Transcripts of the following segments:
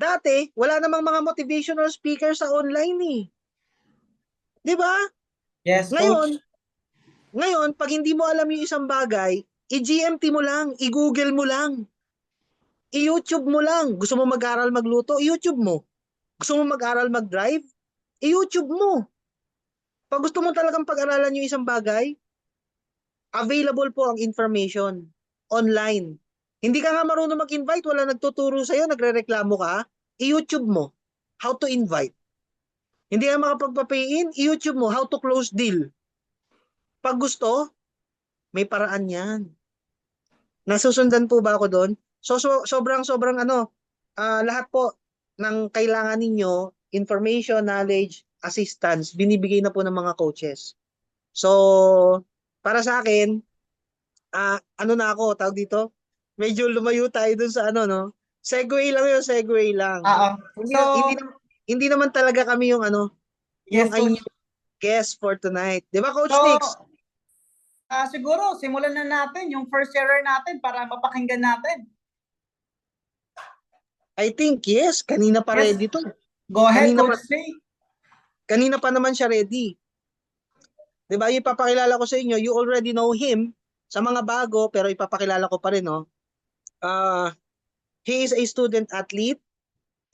Dati, wala namang mga motivational speaker sa online eh. 'Di ba? Yes, Ngayon, coach. pag hindi mo alam yung isang bagay, i-GMT mo lang, i-Google mo lang, i-YouTube mo lang. Gusto mo mag-aral magluto, i-YouTube mo. Gusto mo mag-aral mag-drive, i-YouTube mo. Pag gusto mo talagang pag-aralan yung isang bagay, available po ang information online. Hindi ka nga marunong mag-invite, wala nagtuturo sa'yo, nagre-reklamo ka, i-YouTube mo how to invite. Hindi ka makapagpa-pay-in, i-YouTube mo how to close deal. Pag gusto, may paraan yan. Nasusundan po ba ako doon? Sobrang lahat po ng kailangan ninyo, information, knowledge, assistance, binibigay na po ng mga coaches. So, para sa akin, ano na ako, tawag dito, medyo lumayo tayo dun sa ano, no? Segue lang yun, segue lang. Oo. Hindi, So, hindi, hindi naman talaga kami yung ano, yung yes, ay coach. guest for tonight. Di ba, So, Coach Nix? siguro, simulan na natin yung first sharer natin para mapakinggan natin. I think, yes. Kanina pa Yes, ready to. go ahead, Kanina Coach pa, Jay. kanina pa naman siya ready. Di ba, ipapakilala ko sa inyo, you already know him. Sa mga bago, pero ipapakilala ko pa rin, no? Uh, he is a student athlete,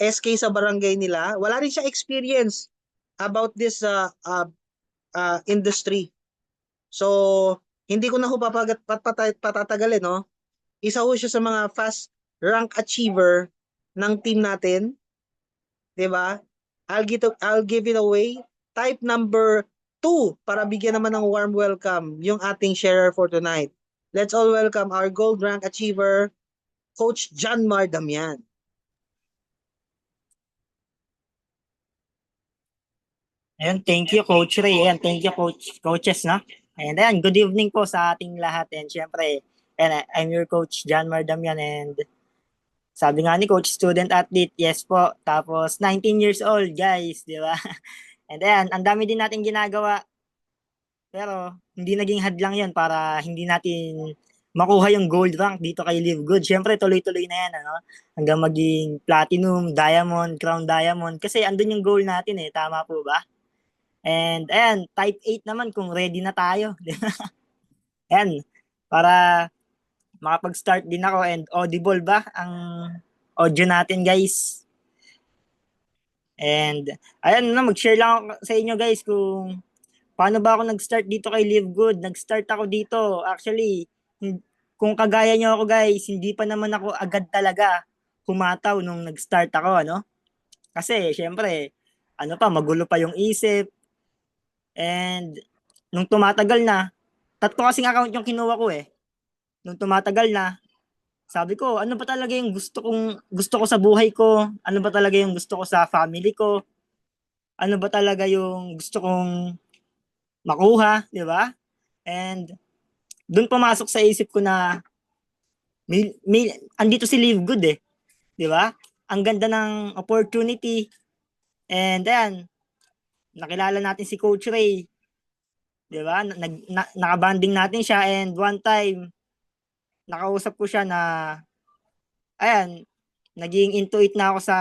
SK sa barangay nila. Wala rin siya experience about this industry. So, hindi ko na ho patatagalin, no? Isa ho siya sa mga fast rank achiever ng team natin, 'di ba? I'll give it away. Type number 2 para bigyan naman ng warm welcome yung ating sharer for tonight. Let's all welcome our gold rank achiever, Coach John Mar Damian. Ayun, thank you Coach Ray. Ayan, thank you coaches, no? And ayan, good evening po sa ating lahat. And syempre, ayan, I'm your coach John Mardamian, and sabi nga ni coach, student athlete, yes po. Tapos 19 years old, guys, di ba? And ayan, ang dami din natin ginagawa. Pero hindi naging hadlang 'yon para hindi natin makuha yung gold rank dito kay Live Good. Syempre tuloy-tuloy na 'yan, ano? Hanggang maging platinum, diamond, crown diamond kasi andun yung goal natin eh, tama po ba? And ayan, type 8 naman kung ready na tayo. Ayan, para makapag-start din ako, and audible ba ang audio natin, guys? And ayan na, mag-share lang ako sa inyo guys kung paano ba ako nag-start dito kay Live Good. Nag-start ako dito, actually, kung kagaya nyo ako guys, hindi pa naman ako agad talaga humataw nung nag-start ako, ano? Kasi syempre, ano pa, magulo pa yung isip. And nung tumatagal na, tatlo kasing account yung kinuha ko eh. Nung tumatagal na, sabi ko, ano ba talaga yung gusto ko sa buhay ko? Ano ba talaga yung gusto ko sa family ko? Ano ba talaga yung gusto kong makuha, di ba? And doon pumasok sa isip ko na andito si Live Good eh, di ba? Ang ganda ng opportunity, and then nakilala natin si Coach Ray, di ba? Nakabanding natin siya, and one time nakausap ko siya na ayan, naging into it na ako sa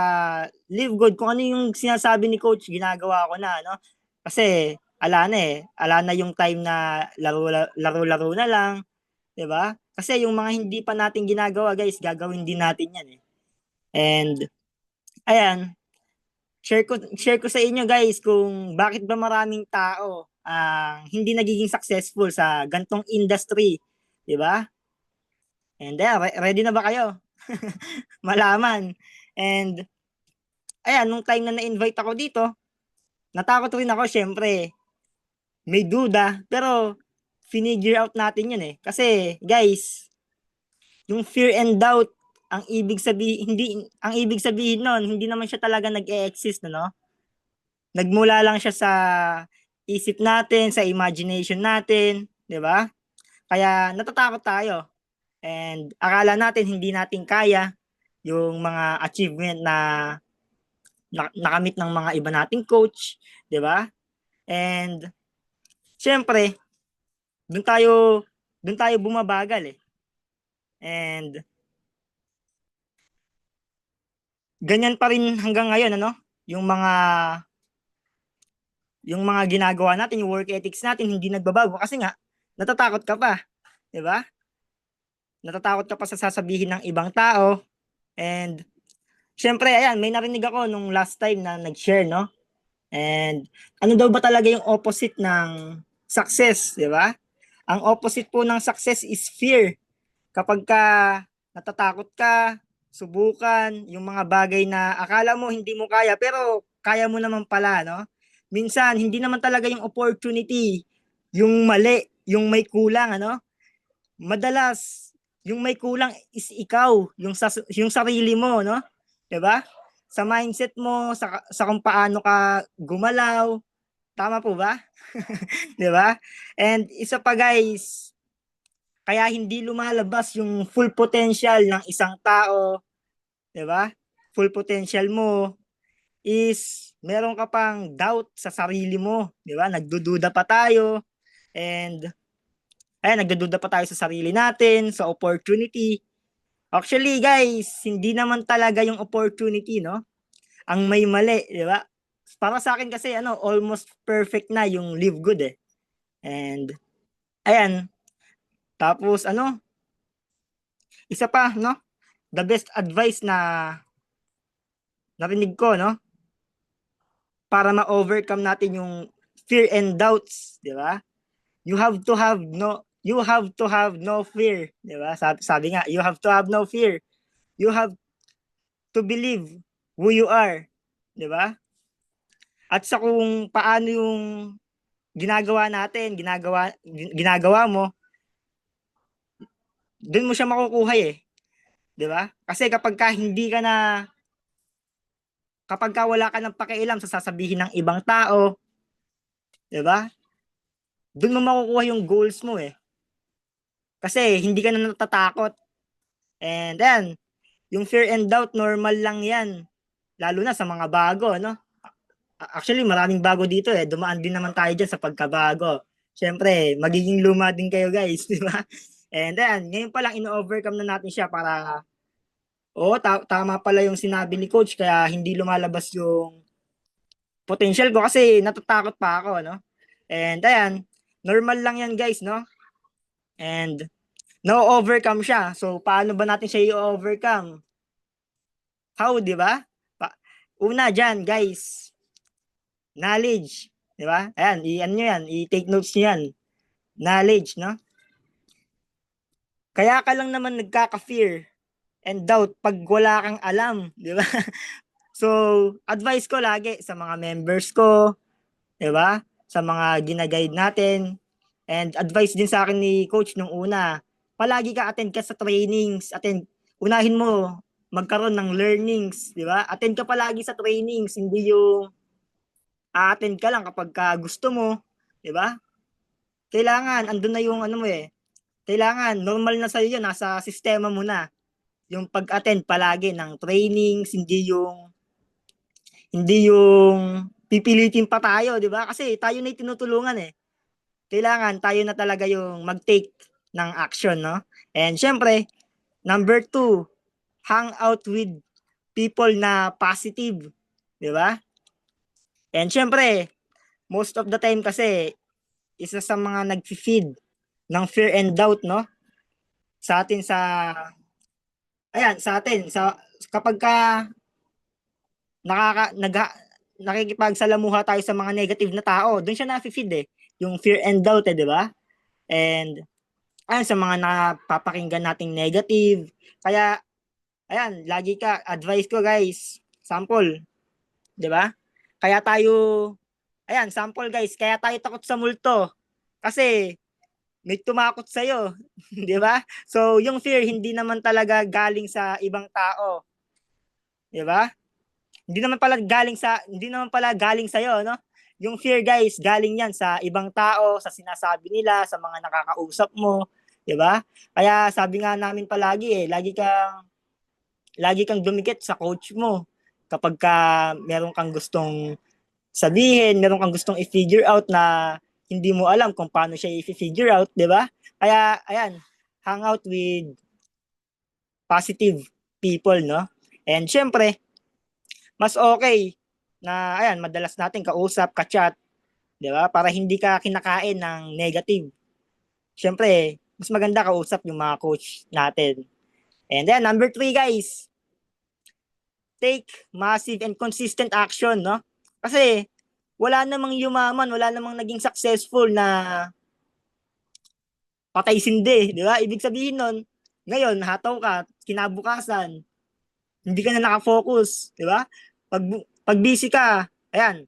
Live Good. Kung ano yung sinasabi ni coach, ginagawa ko na, no? Kasi ala na eh, ala na yung time na laro-laro na lang, 'di ba? Kasi yung mga hindi pa natin ginagawa, guys, gagawin din natin 'yan eh. And ayan, share ko sa inyo guys kung bakit ba maraming tao hindi nagiging successful sa gantong industry, 'di ba? And ready na ba kayo? Malaman. And ayan, nung time na na-invite ako dito, natakot rin ako syempre. May duda, pero finigure out natin yun eh. Kasi guys, yung fear and doubt, ang ibig sabihin nun, hindi naman siya talaga nag-e-exist, no? Nagmula lang siya sa isip natin, sa imagination natin, 'di ba? Kaya natatakot tayo. And akala natin hindi natin kaya yung mga achievement na nakamit ng mga iba nating coach, 'di ba? And syempre, doon tayo doon tayo bumabagal eh. And ganyan pa rin hanggang ngayon, ano? Yung mga ginagawa natin, yung work ethics natin, hindi nagbabago kasi nga, natatakot ka pa, di ba? Natatakot ka pa sa sasabihin ng ibang tao. And, syempre, ayan, may narinig ako nung last time na nag-share, no? And, ano daw ba talaga yung opposite ng success, di ba? Ang opposite po ng success is fear. Kapag ka natatakot ka, subukan, yung mga bagay na akala mo hindi mo kaya, pero kaya mo naman pala, no? Minsan, hindi naman talaga yung opportunity, yung mali, yung may kulang, ano? Madalas, yung may kulang is ikaw, yung sarili mo, no? 'Di ba? Sa mindset mo, sa kung paano ka gumalaw, tama po ba? 'Di ba? And isa pa guys, kaya hindi lumalabas yung full potential ng isang tao, 'di ba? Full potential mo is meron ka pang doubt sa sarili mo, 'di ba? Nagdududa pa tayo and nagdududa pa tayo sa sarili natin, sa opportunity. Actually, guys, hindi naman talaga yung opportunity, no? Ang may mali, 'di ba? Para sa akin kasi almost perfect na yung live good eh. And ayan, tapos isa pa, no? The best advice na narinig ko, no? Para ma-overcome natin yung fear and doubts, 'di ba? You have to have no fear, 'di ba? Sabi nga, you have to have no fear. You have to believe who you are, 'di ba? At sa kung paano yung ginagawa mo, doon mo siya makukuha eh, 'di ba? Kasi kapag ka wala ka ng pakialam sa sasabihin ng ibang tao, 'di ba? Doon mo makukuha yung goals mo eh. Kasi hindi ka na natatakot. And then, yung fear and doubt normal lang 'yan, lalo na sa mga bago, no? Actually, maraming bago dito eh. Dumaan din naman tayo dyan sa pagkabago. Siyempre, magiging luma din kayo guys, di ba? And then, ngayon pa lang ino-overcome na natin siya para, tama pala yung sinabi ni coach, kaya hindi lumalabas yung potential ko kasi natatakot pa ako, no? And ayan, normal lang yan guys, no? And no-overcome siya. So, paano ba natin siya i-overcome? How, di ba? Una dyan, guys, knowledge, di ba? Ayan, i-ano nyo yan, i-take notes nyo yan. Knowledge, no? Kaya ka lang naman nagkaka-fear and doubt pag wala kang alam, di ba? So, advice ko lagi sa mga members ko, di ba? Sa mga gina-guide natin. And advice din sa akin ni coach nung una, palagi ka attend ka sa trainings, unahin mo magkaroon ng learnings, di ba? Attend ka palagi sa trainings, hindi yung a-attend ka lang kapag ka gusto mo, di ba? Kailangan andun na yung ano mo eh. Kailangan normal na sa iyo, nasa sistema mo na yung pag-attend palagi ng trainings, hindi yung pipilitin pa tayo, 'di ba? Kasi tayo na 'yung tinutulungan eh. Kailangan tayo na talaga yung mag-take ng action, no? And syempre, number 2, hang out with people na positive, 'di ba? And syempre, most of the time kasi isa sa mga nag-feed ng fear and doubt, no? Sa atin sa atin kapag ka nakaka nag nakikipagsalamuha tayo sa mga negative na tao, doon siya na-feed eh, yung fear and doubt eh, di ba? And ayun, sa mga napapakinggan nating negative, kaya ayan, advice ko guys, sample, di ba? Kaya tayo, sample guys, kaya tayo takot sa multo. Kasi may tumakot sa'yo, di ba? So, yung fear hindi naman talaga galing sa ibang tao, di ba? Hindi naman pala galing sa iyo, no? Yung fear, guys, galing 'yan sa ibang tao, sa sinasabi nila, sa mga nakakausap mo, 'di ba? Kaya sabi nga namin palagi lagi kang dumikit sa coach mo. Kapag meron kang gustong sabihin, meron kang gustong i-figure out na hindi mo alam kung paano siya i-figure out, 'di ba? Kaya ayan, hang out with positive people, no? And syempre, mas okay na ayan, madalas natin kausap, ka-chat, 'di ba? Para hindi ka kinakain ng negative. Siyempre, mas maganda kausap yung mga coach natin. And then number 3 guys, take massive and consistent action, no? Kasi wala namang yumaman, wala namang naging successful na patay sindi, di ba? Ibig sabihin nun, ngayon, hataw ka, kinabukasan, hindi ka na nakafocus, di ba? Pag busy ka, ayan,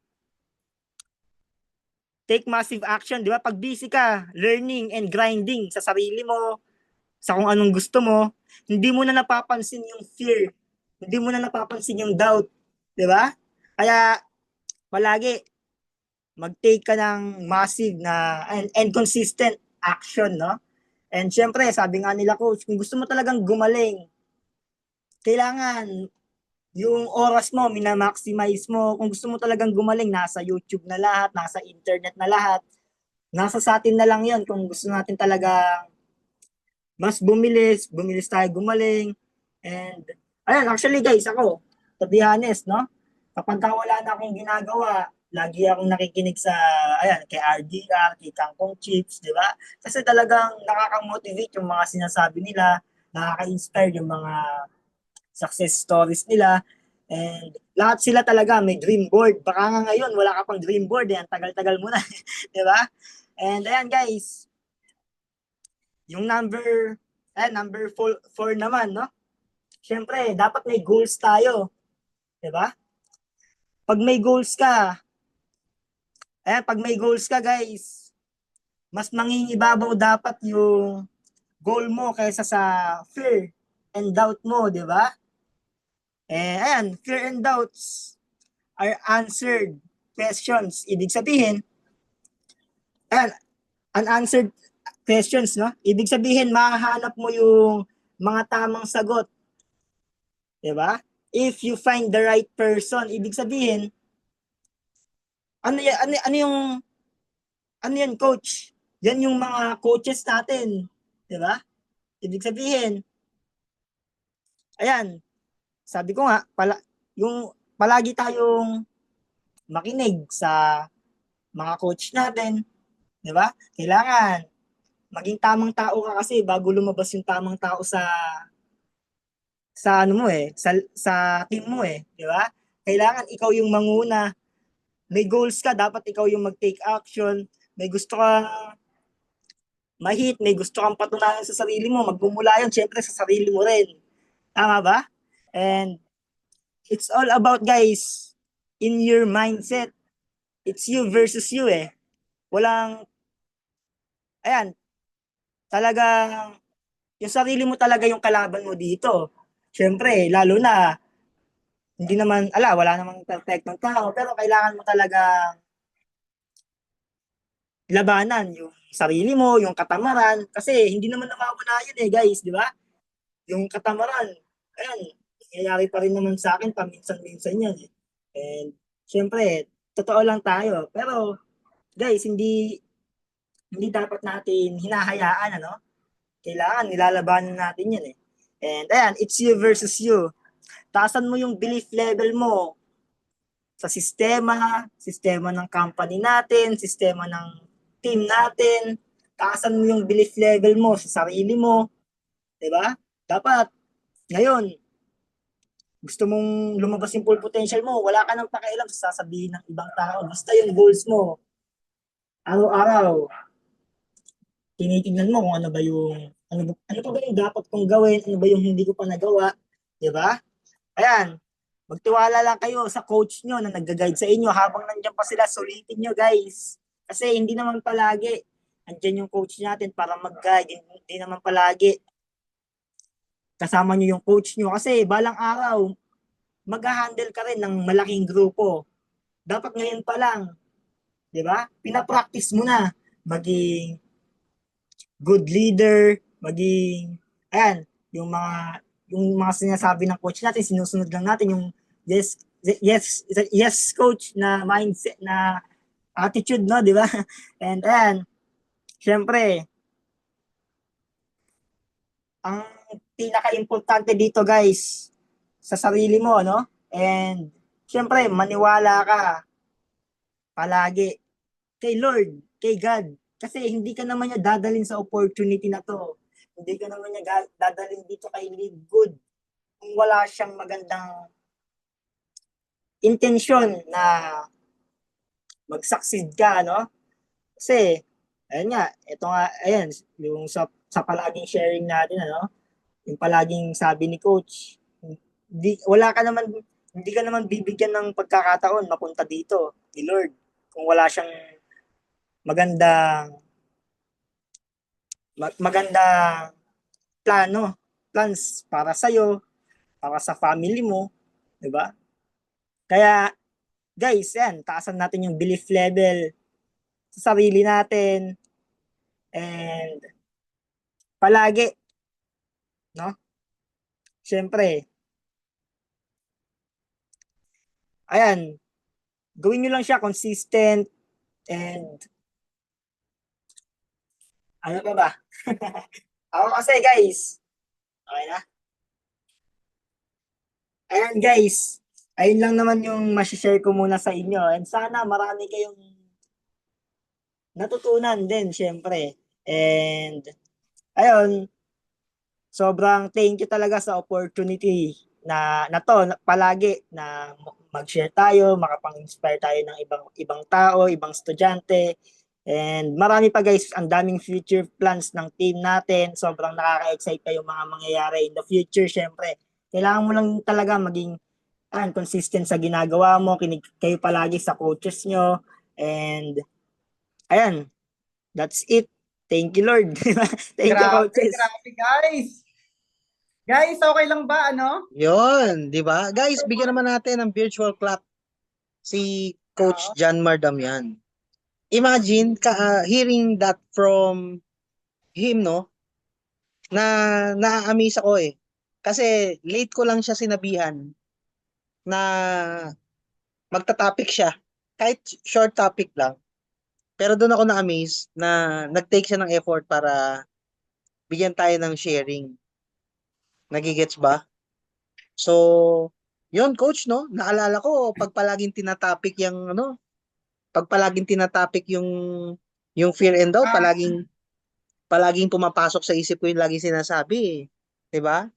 take massive action, di ba? Pag busy ka, learning and grinding sa sarili mo, sa kung anong gusto mo, hindi mo na napapansin yung fear, hindi mo na napapansin yung doubt, di ba? Kaya, palagi, mag-take ka ng massive na and consistent action, no? And syempre, sabi nga nila coach, kung gusto mo talagang gumaling, kailangan yung oras mo, minamaximize mo. Kung gusto mo talagang gumaling, nasa YouTube na lahat, nasa internet na lahat. Nasa sa atin na lang yon kung gusto natin talaga mas bumilis tayo gumaling. And, ayun, actually guys, ako, to be honest, no? Kapag wala na akong ginagawa, lagi akong nakikinig sa, ayan, kay RDR, kay Kangkong Chips, di ba? Kasi talagang nakaka-motivate yung mga sinasabi nila, nakaka-inspire yung mga success stories nila, and lahat sila talaga may dream board. Baka nga ngayon, wala ka pang dream board, eh. Ang tagal-tagal mo na, di ba? And ayan guys, yung number 4 naman, no? Siyempre, dapat may goals tayo, di ba? Pag may goals ka guys, mas mangingibabaw dapat yung goal mo kaysa sa fear and doubt mo, di ba? Ayan, fear and doubts are answered questions. Ibig sabihin, ayan, unanswered questions, no? Ibig sabihin, mahahanap mo yung mga tamang sagot, di ba? If you find the right person, ibig sabihin, ano yan, coach? Yan yung mga coaches natin. Di ba? Ibig sabihin, ayan, sabi ko nga, yung palagi tayong makinig sa mga coach natin. Di ba? Kailangan maging tamang tao ka kasi bago lumabas yung tamang tao sa ano mo sa team mo di ba? Kailangan ikaw yung manguna. May goals ka, dapat ikaw yung mag-take action. May gusto ka may gusto kang patunayan sa sarili mo, magmumula yun, syempre sa sarili mo rin. Tama ba? And it's all about, guys, in your mindset. It's you versus you Walang, ayan, talagang, yung sarili mo talaga yung kalaban mo dito. Syempre, lalo na, hindi naman, wala namang perfectong tao, pero kailangan mo talaga labanan yung sarili mo, yung katamaran, kasi hindi naman nawawala yun guys, di ba? Yung katamaran, ayan, nangyayari pa rin naman sa akin paminsan-minsan yan And, syempre, totoo lang tayo. Pero, guys, hindi dapat natin hinahayaan, Kailangan, nilalabanan natin yan And, ayan, it's you versus you. Taasan mo yung belief level mo sa sistema ng company natin, sistema ng team natin. Taasan mo yung belief level mo sa sarili mo. 'Di ba? Dapat, ngayon, gusto mong lumabas yung full potential mo, wala ka nang pakialam sa sasabihin ng ibang tao. Basta yung goals mo, araw-araw, tinitingnan mo kung ano pa ba yung dapat kong gawin, ano ba yung hindi ko pa nagawa, di ba? Ayan, magtiwala lang kayo sa coach nyo na nag-guide sa inyo habang nandiyan pa sila, sulitin nyo guys. Kasi hindi naman palagi, andyan yung coach natin para mag-guide, hindi naman palagi kasama nyo yung coach nyo. Kasi balang araw, mag-handle ka rin ng malaking grupo. Dapat ngayon pa lang, di ba? Pinapractice mo na maging good leader, ayan, yung mga sinasabi ng coach natin, sinusunod lang natin yung yes coach na mindset, na attitude, no, di ba? And ayan, syempre, ang pinaka-importante dito guys, sa sarili mo, And Siyempre, maniwala ka palagi kay Lord, kay God. Kasi hindi ka naman niya dadalhin sa opportunity na to. Hindi ka naman niya dadalhin dito kay Live Good kung wala siyang magandang intensyon na mag-succeed ka, no? Kasi, ayun nga, ito nga, ayan, yung sa palaging sharing natin, ano, yung palaging sabi ni Coach, wala ka naman, hindi ka naman bibigyan ng pagkakataon mapunta dito ni Lord kung wala siyang magandang magandang plans para sa para sa family mo, 'di ba? Kaya guys, yan, taasan natin yung belief level sa sarili natin and palagi, no? Siyempre, ayan, gawin nyo lang siya consistent and ano pa ba? Ako kasi guys, okay na? Ayan guys, ayun lang naman yung masishare ko muna sa inyo and sana marami kayong natutunan din syempre. And ayun, sobrang thank you talaga sa opportunity na palagi na mag-share tayo, makapang-inspire tayo ng ibang tao, ibang estudyante. And marami pa guys, ang daming future plans ng team natin. Sobrang nakaka-excite pa yung mga mangyayari in the future syempre. Kailangan mo lang talaga maging consistent sa ginagawa mo, kinig kayo palagi sa coaches nyo. And ayan, that's it. Thank you Lord. Thank you Grabe, coaches. grabe guys. Guys, okay lang ba ano? Yun, di ba? Guys, bigyan naman natin ng virtual clap si Coach John Mar Damian. Imagine hearing that from him, no? Na na-amaze ako eh. Kasi late ko lang siya sinabihan na magta-topic siya. Kahit short topic lang. Pero doon ako na-amaze na nag-take siya ng effort para bigyan tayo ng sharing. Nagigets ba? So, yun coach, no? Naalala ko pag palaging tinatopic yung ano, pag palaging tinatopic yung fear and doubt, palaging pumapasok sa isip ko yung laging sinasabi, eh. 'Di ba?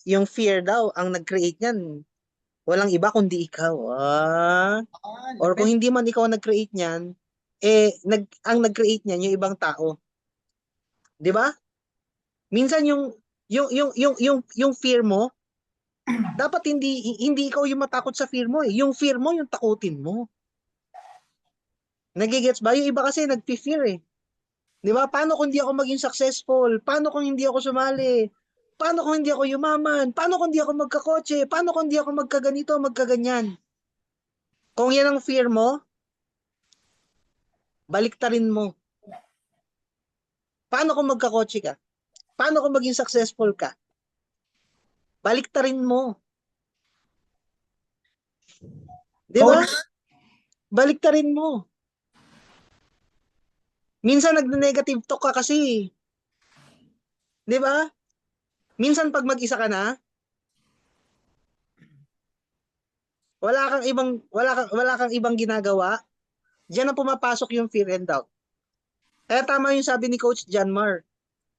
Yung fear daw ang nag-create niyan, walang iba kundi ikaw. Or kung Lupit. hindi man ikaw ang nag-create niyan, eh ang nag-create niyan yung ibang tao. 'Di ba? Minsan yung fear mo, dapat hindi ikaw yung matakot sa fear mo eh. Yung fear mo yung takutin mo. Nagigets ba? Yung iba kasi nagpi-fear eh. 'Di ba? Paano kung hindi ako maging successful? Paano kung hindi ako sumali? Paano kung hindi ako yumaman? Paano kung hindi ako magkakotse? Paano kung hindi ako magkaganito, magkaganyan? Kung yan ang fear mo, baliktarin mo. Paano kung magkakotse ka? Paano kung maging successful ka? Baliktarin mo. 'Di ba? Coach, Baliktarin mo. Minsan nagne-negative talk ka kasi. 'Di ba? Minsan pag mag-isa ka na, wala kang ibang ginagawa, diyan na pumapasok yung fear and doubt. Kaya tama yung sabi ni Coach John Mar.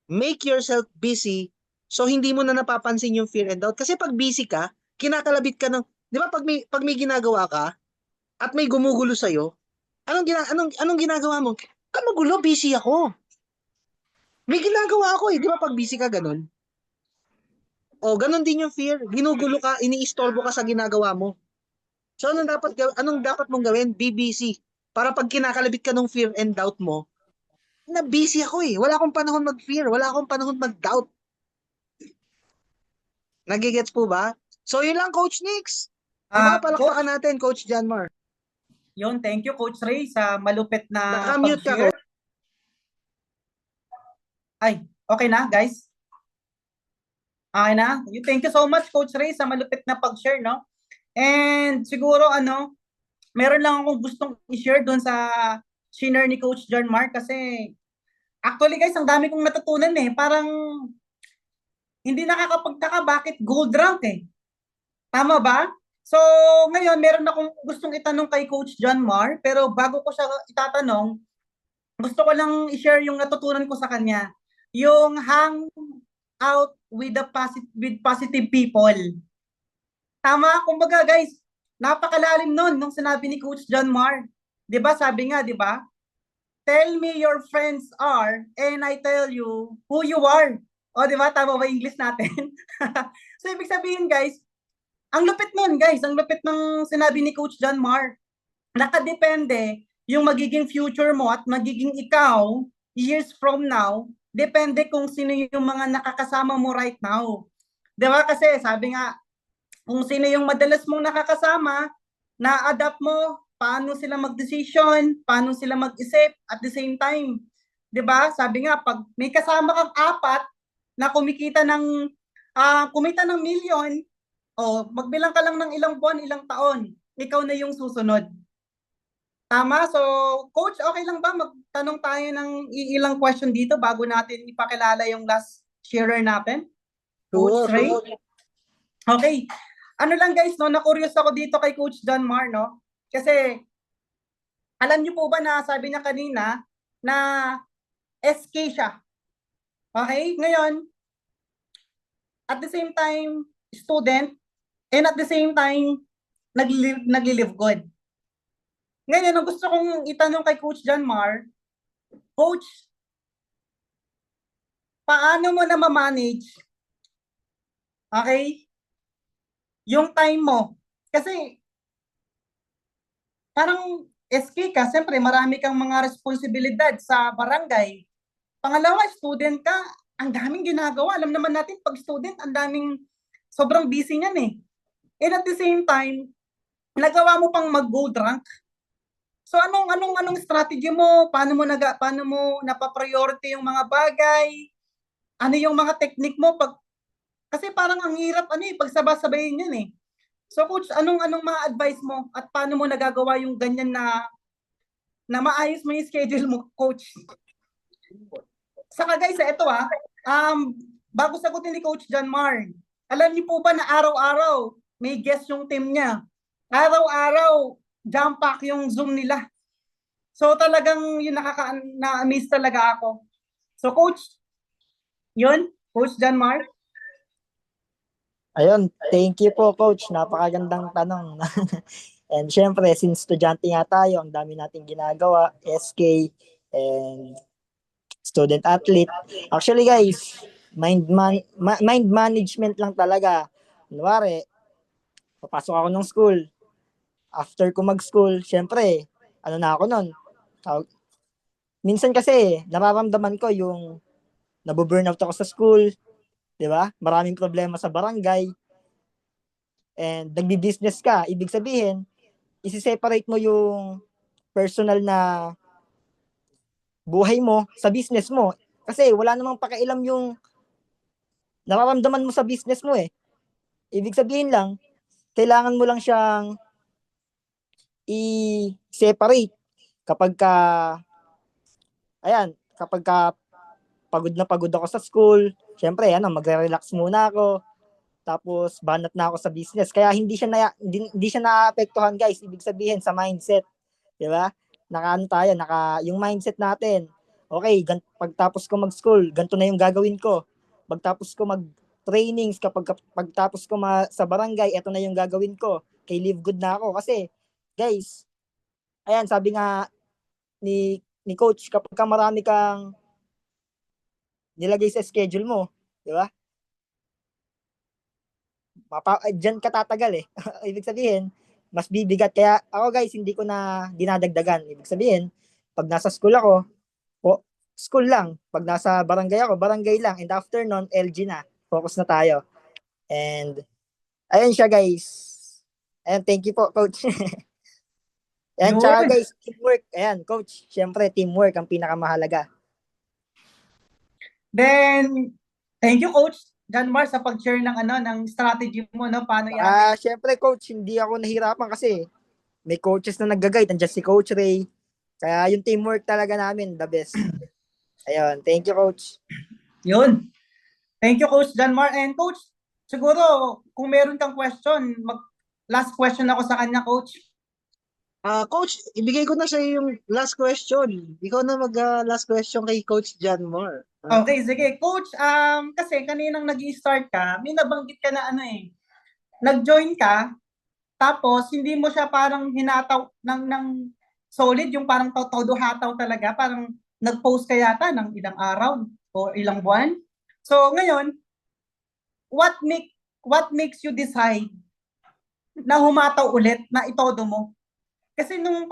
Make yourself busy so hindi mo na napapansin yung fear and doubt. Kasi pag busy ka, kinakalabit ka ng, 'di ba pag may ginagawa ka at may gumugulo sa iyo, anong ginagawa mo? Kamagulo, busy ako. May ginagawa ako eh, 'di ba pag busy ka ganun? O ganun din yung fear, ginugulo ka, iniistorbo ka sa ginagawa mo. So anong dapat mong gawin? Be busy. Para pag kinakalabit ka ng fear and doubt mo, na busy ako eh. Wala akong panahon mag-fear, wala akong panahon mag-doubt. Nagigets po ba? So yun lang Coach Nix. Diba? Coach, Palakpakan natin Coach Janmar. yun, thank you Coach Ray sa malupit na Naka-mute ka, pag-share. Coach. Ay, okay na guys? Okay na? Thank you so much Coach Ray sa malupit na pag-share, no? And siguro ano, meron lang akong gustong i-share doon sa shinare ni Coach John Mark kasi actually guys, ang dami kong natutunan eh. Parang hindi nakakapagtaka bakit gold rank eh. Tama ba? So, ngayon, meron akong gustong itanong kay Coach John Mar, pero bago ko siya itatanong, gusto ko lang i-share yung natutunan ko sa kanya. Yung hang out with positive people. Tama, kumbaga guys, napakalalim nun nung sinabi ni Coach John Mar. 'Di ba? Sabi nga, 'di ba? Tell me your friends are and I tell you who you are. O, 'di ba? Tama ba English natin? So, ibig sabihin guys, ang lupit nun guys, ang lupit ng sinabi ni Coach John Mar. Nakadepende yung magiging future mo at magiging ikaw years from now, depende kung sino yung mga nakakasama mo right now. 'Di ba? Kasi sabi nga, kung sino yung madalas mong nakakasama, na-adapt mo, paano sila mag-decision, paano sila mag-isip at the same time. 'Di ba? Sabi nga, pag may kasama kang apat na kumita ng milyon, magbilang ka lang ng ilang buwan, ilang taon, ikaw na yung susunod. Tama? So, Coach, okay lang ba magtanong tayo ng ilang question dito bago natin ipakilala yung last sharer natin? Coach Sure. Ray? Okay. Ano lang guys, no, na-curious ako dito kay Coach John Mar, no? Kasi, alam niyo po ba na sabi niya kanina na SK siya? Okay? Ngayon, at the same time, student, and at the same time, nagli-live good. Ngayon, ang gusto kong itanong kay Coach John Mar, Coach, paano mo na ma-manage, okay, yung time mo? Kasi, parang SK ka, siyempre marami kang mga responsibilidad sa barangay. Pangalawa, student ka, ang daming ginagawa. Alam naman natin, pag student, ang daming, sobrang busy niyan eh. And at the same time, nagawa mo pang mag-go drunk. So anong strategy mo? Paano mo napa-priority yung mga bagay? Ano yung mga technique mo kasi parang ang hirap pagsabay-sabayin yan eh. So coach, anong mga advice mo at paano mo nagagawa yung ganyan na maayos mo yung schedule mo, coach? Saka guys, ito bago sagutin ni Coach John Mar, alam niyo po ba na araw-araw may guest yung team niya? Araw-araw jump pack yung Zoom nila. So talagang yun na-amaze talaga ako. So coach, yun, Coach John Mar. Ayun, thank you po coach. Napakagandang tanong. And syempre, since estudyante nga tayo, ang dami nating ginagawa, SK and student athlete. Actually guys, mind management lang talaga. Kunwari, papasok ako ng school. After ko mag-school, syempre, ano na ako nun? Minsan kasi, nararamdaman ko yung nabuburnout ako sa school, di ba? Maraming problema sa barangay, and nagbi-business ka. Ibig sabihin, isi-separate mo yung personal na buhay mo sa business mo. Kasi wala namang pakialam yung nararamdaman mo sa business mo eh. Ibig sabihin lang, kailangan mo lang siyang i-separate kapag pagod na pagod ako sa school, syempre magre-relax muna ako. Tapos banat na ako sa business. Kaya hindi siya naapektuhan guys. Ibig sabihin sa mindset, 'di ba? Yung mindset natin. Okay, pagtapos ko mag-school, ganito na yung gagawin ko. Pagtapos ko mag-trainings, pagtapos ko sa barangay, ito na yung gagawin ko. Kay live good na ako kasi guys, ayan, sabi nga ni coach, kapag marami kang nilagay sa schedule mo, di ba? Diyan ka tatagal eh. Ibig sabihin, mas bibigat. Kaya ako guys, hindi ko na dinadagdagan. Ibig sabihin, pag nasa school ako, school lang. Pag nasa barangay ako, barangay lang. And after nun, LG na. Focus na tayo. And, ayun siya guys. And thank you po, coach. And tsaka guys, teamwork. Ayan, coach. Siyempre, teamwork ang pinakamahalaga. Then, thank you, Coach John Mar, sa pag-share ng strategy mo, no? Paano yan? Siyempre, coach, hindi ako nahirapan kasi may coaches na nag-guide. Nandiyan si Coach Ray. Kaya yung teamwork talaga namin, the best. Ayun, thank you, coach. Yun. Thank you, Coach John Mar. And Coach, siguro, kung meron kang question, last question ako sa kanya, coach. Coach, ibigay ko na sa iyo yung last question. Ikaw na mag last question kay Coach John Moore. Okay, sige. Coach, kasi kaninang nag-i-start ka, may nabanggit ka na ano eh, nag-join ka, tapos hindi mo siya parang hinataw ng solid, yung parang todo hataw talaga, parang nag-post ka yata ng ilang araw o ilang buwan. So ngayon, what makes you decide na humataw ulit, na itodo mo? Kasi nung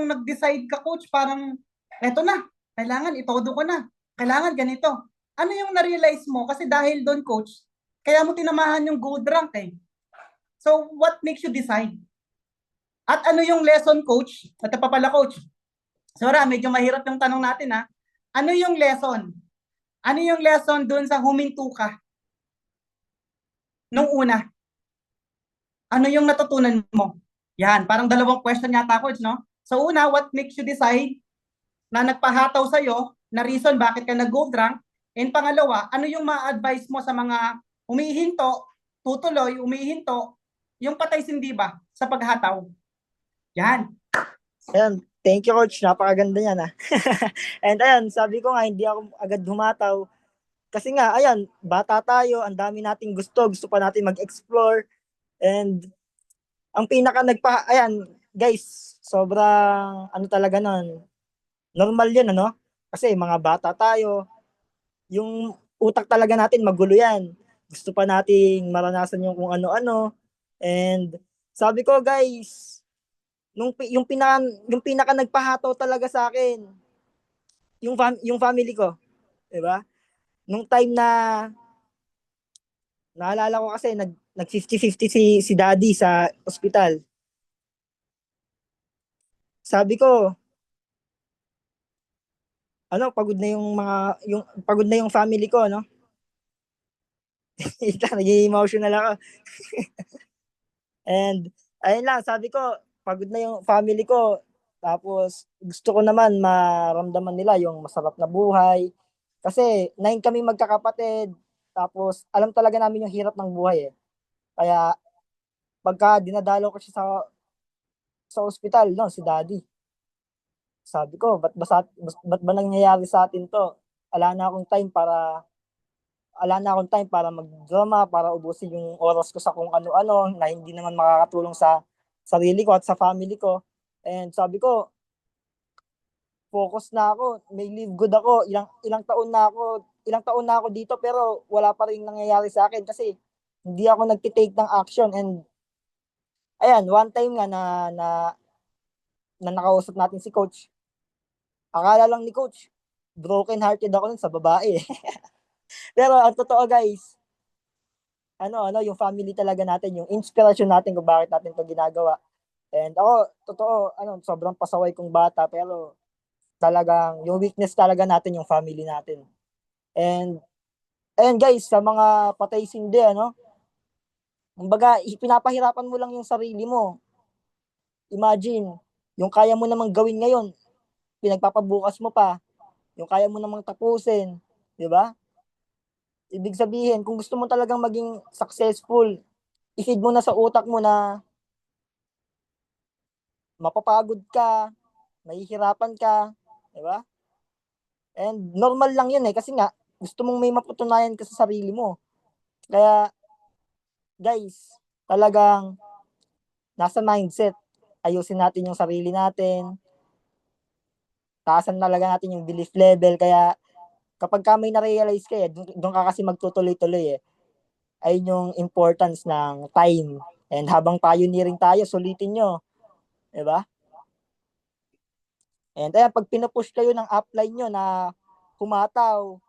nag-decide ka, coach, parang eto na, kailangan itodo ko na. Kailangan ganito. Ano yung na-realize mo? Kasi dahil doon, coach, kaya mo tinamahan yung gold rank eh. So, what makes you decide? At ano yung lesson, coach? Ito pa pala, coach. Sorry, medyo mahirap yung tanong natin ha. Ano yung lesson? Ano yung lesson doon sa huminto ka nung una? Ano yung natutunan mo? Yan, parang dalawang question yata, coach, no? So una, what makes you decide na nagpahataw sa'yo na reason bakit ka nag-gold rank? And pangalawa, ano yung ma-advise mo sa mga umihinto, tutuloy, umihinto, yung patay sindi ba sa paghataw? Yan. Ayan, thank you coach, napakaganda niyan ah. And ayan, sabi ko nga hindi ako agad humataw kasi nga ayan, bata tayo, ang dami nating gusto pa natin mag-explore and ang ayan, guys, sobrang ano talaga nun, normal yun ano, kasi mga bata tayo, yung utak talaga natin magulo yan. Gusto pa nating maranasan yung kung ano-ano and sabi ko guys, yung pinaka nagpahataw talaga sa akin yung family ko, 'di ba? Nung time na naalala ko kasi nag 50-50 si daddy sa ospital. Sabi ko, ano, pagod na yung family ko, no? Naging emotional ako. And ayun lang, sabi ko, pagod na yung family ko. Tapos gusto ko naman maramdaman nila yung masarap na buhay. Kasi 9 kami magkakapatid. Tapos alam talaga namin yung hirap ng buhay eh. Kaya pagka dinadalaw ko siya sa ospital, no, si daddy. Sabi ko, ba't ba nangyayari sa atin to? Wala na akong time para wala na akong time para magdrama, para ubusin yung oras ko sa kung ano-ano na hindi naman makakatulong sa sarili ko at sa family ko. And sabi ko, focus na ako, may live good ako, ilang taon na ako dito pero wala pa rin nangyayari sa akin kasi hindi ako nagtitake ng action and ayan, one time nga na nakausap natin si coach. Akala lang ni coach, broken hearted ako nun sa babae. Pero ang totoo guys, yung family talaga natin, yung inspiration natin kung bakit natin to ginagawa. And ako, totoo, sobrang pasaway kong bata, pero talagang, yung weakness talaga natin, yung family natin. And guys, sa mga patay sindi, kumbaga, pinapahirapan mo lang yung sarili mo. Imagine, yung kaya mo namang gawin ngayon, pinagpapabukas mo pa, yung kaya mo namang tapusin, di ba? Ibig sabihin, kung gusto mo talagang maging successful, i-feed mo na sa utak mo na mapapagod ka, mahihirapan ka, di ba? And normal lang yun eh, kasi nga, gusto mong may mapatunayan ka sa sarili mo. Kaya, guys, talagang nasa mindset, ayusin natin yung sarili natin, taasan talaga natin yung belief level, kaya kapag ka may na-realize ka doon ka kasi magtutuloy-tuloy eh. Ayun yung importance ng time. And habang pioneering tayo, sulitin nyo. Diba? And ayan, pag pinupush kayo ng upline nyo na humataw,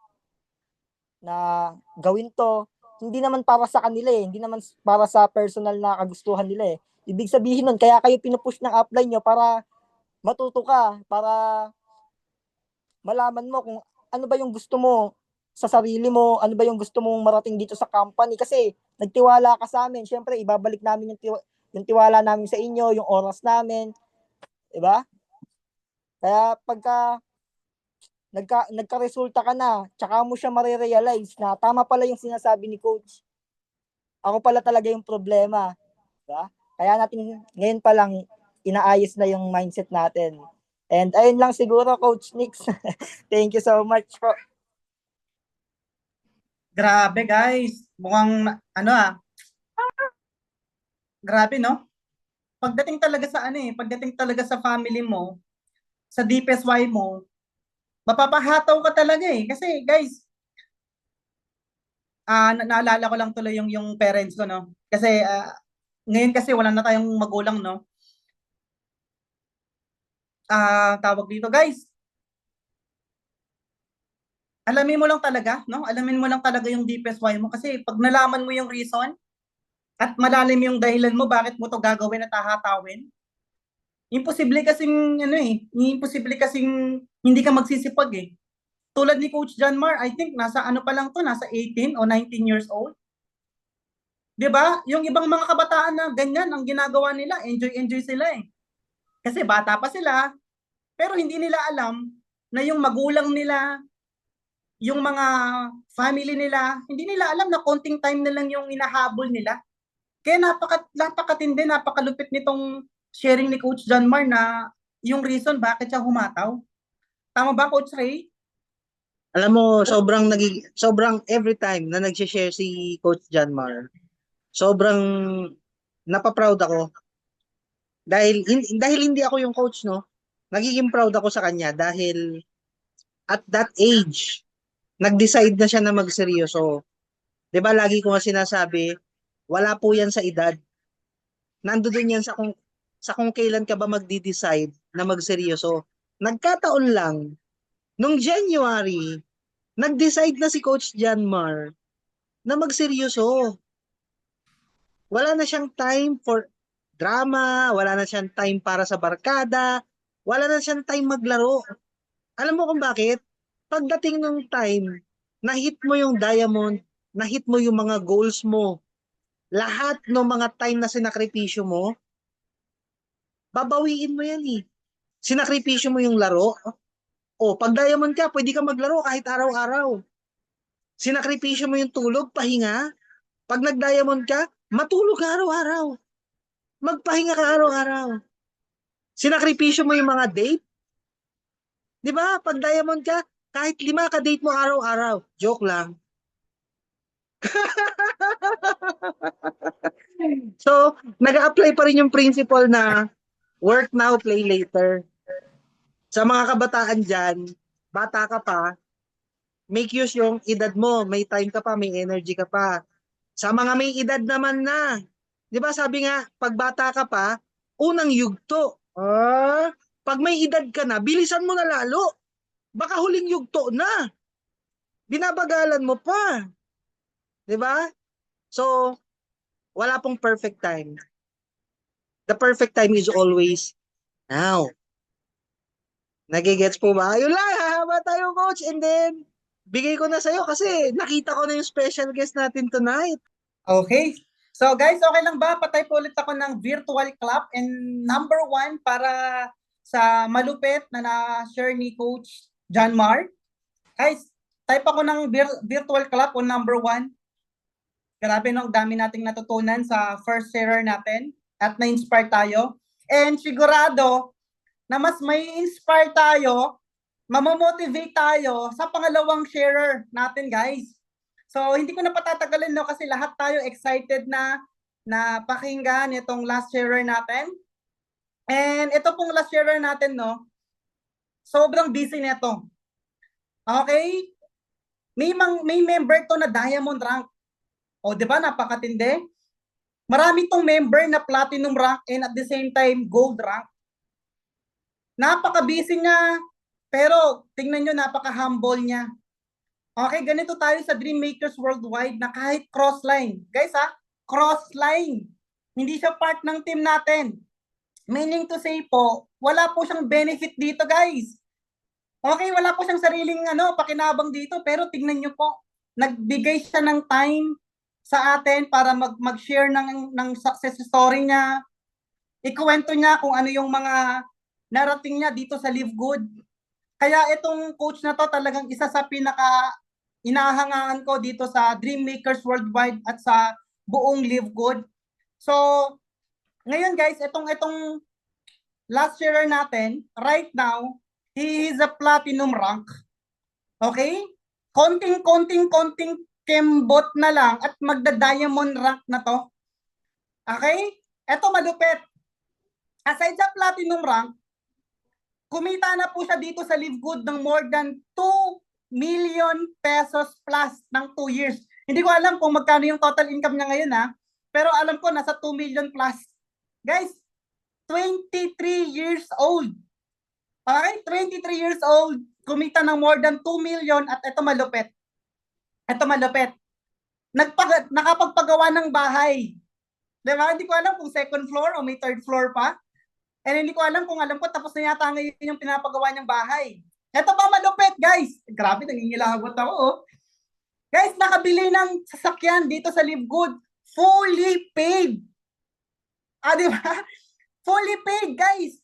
na gawin to, hindi naman para sa kanila eh. Hindi naman para sa personal na kagustuhan nila eh. Ibig sabihin nun, kaya kayo pinupush ng upline nyo para matuto ka, para malaman mo kung ano ba yung gusto mo sa sarili mo, ano ba yung gusto mong marating dito sa company kasi nagtiwala ka sa amin, syempre ibabalik namin yung tiwala namin sa inyo, yung oras namin, 'di ba? Kaya pagka nagka-resulta ka na, tsaka mo siya mare-realize na tama pala yung sinasabi ni coach. Ako pala talaga yung problema, 'di ba? Kaya natin ngayon pa lang inaayos na yung mindset natin. And ayun lang siguro, Coach Nix. Thank you so much po. Grabe guys, mukhang grabe no? Pagdating talaga sa pagdating talaga sa family mo, sa deepest why mo, mapapahataw ka talaga eh. Kasi guys, naalala ko lang tuloy yung parents ko no. Kasi ngayon kasi wala na tayong magulang no. Tawag dito guys, alamin mo lang talaga, no? Alamin mo lang talaga yung deepest why mo kasi pag nalaman mo yung reason at malalim yung dahilan mo bakit mo to gagawin at hahatawin, imposible kasing hindi ka magsisipag eh. Tulad ni Coach John Mar, I think nasa ano pa lang to, nasa 18 o 19 years old. 'Di ba? Yung ibang mga kabataan na ganyan ang ginagawa nila, enjoy sila eh. Kasi bata pa sila, pero hindi nila alam na yung magulang nila, yung mga family nila, hindi nila alam na konting time na lang yung inahabol nila. Kaya napakatindi, napakalupit nitong sharing ni Coach John Mar na yung reason bakit siya humataw. Tama ba, Coach Ray? Alam mo, sobrang every time na nag-share si Coach Janmar, sobrang napaproud ako. Dahil hindi ako yung coach, no? Nagiging proud ako sa kanya dahil at that age, nag-decide na siya na magseryoso. 'Di ba lagi ko nga sinasabi, wala po 'yan sa edad. Nandoon yan sa kung kailan ka ba magde-decide na magseryoso. Nagkataon lang nung January, nag-decide na si Coach Janmar na magseryoso. Wala na siyang time for drama, wala na siyang time para sa barkada, wala na siyang time maglaro. Alam mo kung bakit? Pagdating ng time, na-hit mo yung diamond, na-hit mo yung mga goals mo, lahat ng mga time na sinakripisyo mo, babawiin mo yan eh. Sinakripisyo mo yung laro. O, pag diamond ka, pwede ka maglaro kahit araw-araw. Sinakripisyo mo yung tulog, pahinga. Pag nag-diamond ka, matulog ka araw-araw. Magpahinga ka araw-araw. Sinakripisyo mo yung mga date. Di ba? Pag diamond ka, kahit 5 ka-date mo araw-araw. Joke lang. So, nag-apply pa rin yung principle na work now, play later. Sa mga kabataan dyan, bata ka pa, make use yung edad mo. May time ka pa, may energy ka pa. Sa mga may edad naman na, di ba sabi nga, pag bata ka pa, unang yugto. Pag may edad ka na, bilisan mo na lalo. Baka huling yugto na. Binabagalan mo pa. Di ba? So, wala pong perfect time. The perfect time is always now. Nagigets po ba? Yun lang, hahaba tayo, coach. And then, bigay ko na sa'yo kasi nakita ko na yung special guest natin tonight. Okay. So guys, okay lang ba? Patay po ulit ako ng virtual clap and number 1 para sa malupit na na-share ni Coach John Mar. Guys, type ako ng virtual clap on number 1. Grabe no, dami nating natutunan sa first sharer natin at na-inspire tayo. And sigurado na mas may inspire tayo, mamomotivate tayo sa pangalawang sharer natin, guys. So, hindi ko na patatagalin no kasi lahat tayo excited na pakinggan itong last sharer natin. And ito pong last sharer natin no, sobrang busy nito. Okay? May member to na diamond rank. O, di ba? Napakatindi. Marami tong member na platinum rank and at the same time gold rank. Napaka-busy niya. Pero, tingnan nyo, napaka-humble niya. Okay, ganito tayo sa Dream Makers Worldwide na kahit crossline. Guys crossline. Hindi siya part ng team natin. Meaning to say po, wala po siyang benefit dito, guys. Okay, wala po siyang sariling pakinabang dito, pero tingnan nyo po, nagbigay siya ng time sa atin para mag-share ng success story niya. Ikuwento niya kung ano yung mga narating niya dito sa Live Good. Kaya itong coach na to talagang isa sa inahangaan ko dito sa Dream Makers Worldwide at sa buong Live Good. So, Ngayon guys, itong last sharer natin, right now, he is a platinum rank. Okay? Konting kembot na lang at magda-diamond rank na to. Okay? Ito malupit. Aside sa platinum rank, kumita na po siya dito sa Live Good ng more than 2 million pesos plus ng 2 years. Hindi ko alam kung magkano yung total income niya ngayon ha, pero alam ko nasa 2 million plus. Guys, 23 years old. Okay? 23 years old, kumita ng more than 2 million at ito malupit. Ito malupit. Nakapagpagawa ng bahay. Diba? Hindi ko alam kung second floor o may third floor pa. And hindi ko alam kung alam ko tapos na yata ngayon yung pinapagawa niyang bahay. Ito pa malupit, guys. Grabe, nangingilabot ako. Oh. Guys, nakabili ng sasakyan dito sa Live Good. Fully paid. Di ba? Fully paid, guys.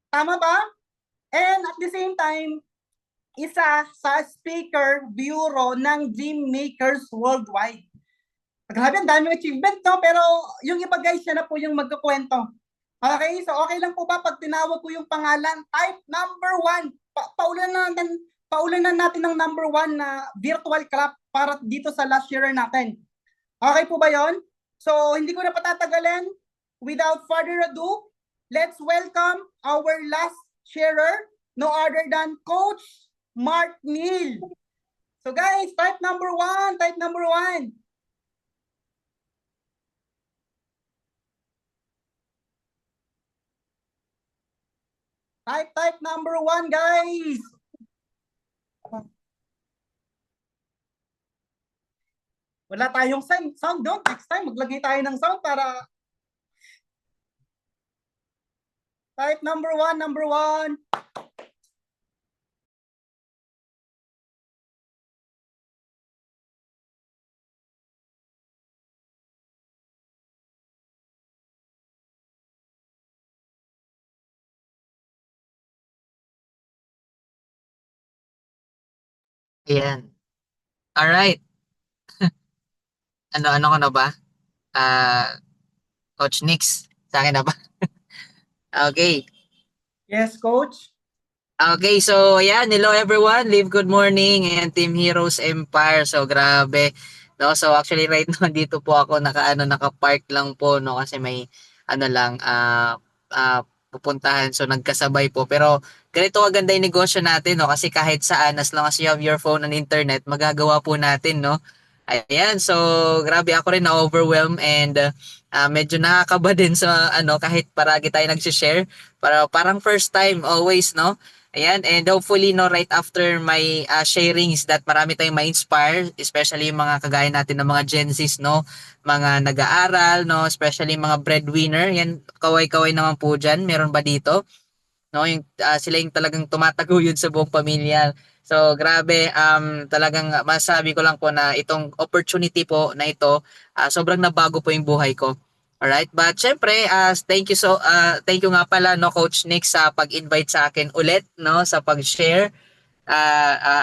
Tama ba? And at the same time, isa sa speaker bureau ng Dream Makers Worldwide. Grabe, ang daming achievement, no? Pero yung iba guys, siya na po yung magkukwento. Okay, so okay lang po ba pag tinawag ko yung pangalan? Type number 1. Paulan natin ng number 1 na virtual clap para dito sa last sharer natin. Okay po ba yon? So, hindi ko na patatagalin. Without further ado, let's welcome our last sharer, no other than Coach Mark Neal. So guys, type number 1, type number 1. Type number 1, guys. Wala tayong sound doon. Next time, maglagay tayo ng sound para... Type number 1, number 1. Ayan. Alright. Ano ko na ba? Coach Nix, sa akin na ba? Okay. Yes, Coach. Okay, so ayan, hello everyone. Live Good Morning and Team Heroes Empire. So grabe. No, so actually right now dito po ako naka-park lang po no kasi may ano lang pupuntahan so nagkasabay po. Pero ganito kaganda yung negosyo natin no kasi kahit saan as long as you have your phone and internet, magagawa po natin no. Ayan, so grabe ako rin na-overwhelm and medyo nakakaba din sa kahit paragi tayo nag-share para parang first time always no. Ayan, and hopefully no right after my sharings that marami tayong ma-inspire, especially yung mga kagaya natin ng mga Gen Zs no, mga nag-aaral no, especially mga breadwinner. Yan kaway-kaway naman po diyan. Meron ba dito? No, yung sila yung talagang tumataguyod sa buong pamilya. So grabe, talagang masabi ko lang po na itong opportunity po na ito, sobrang nabago po yung buhay ko. Alright, but syempre, thank you nga pala no Coach Nick sa pag-invite sa akin ulit no sa pag-share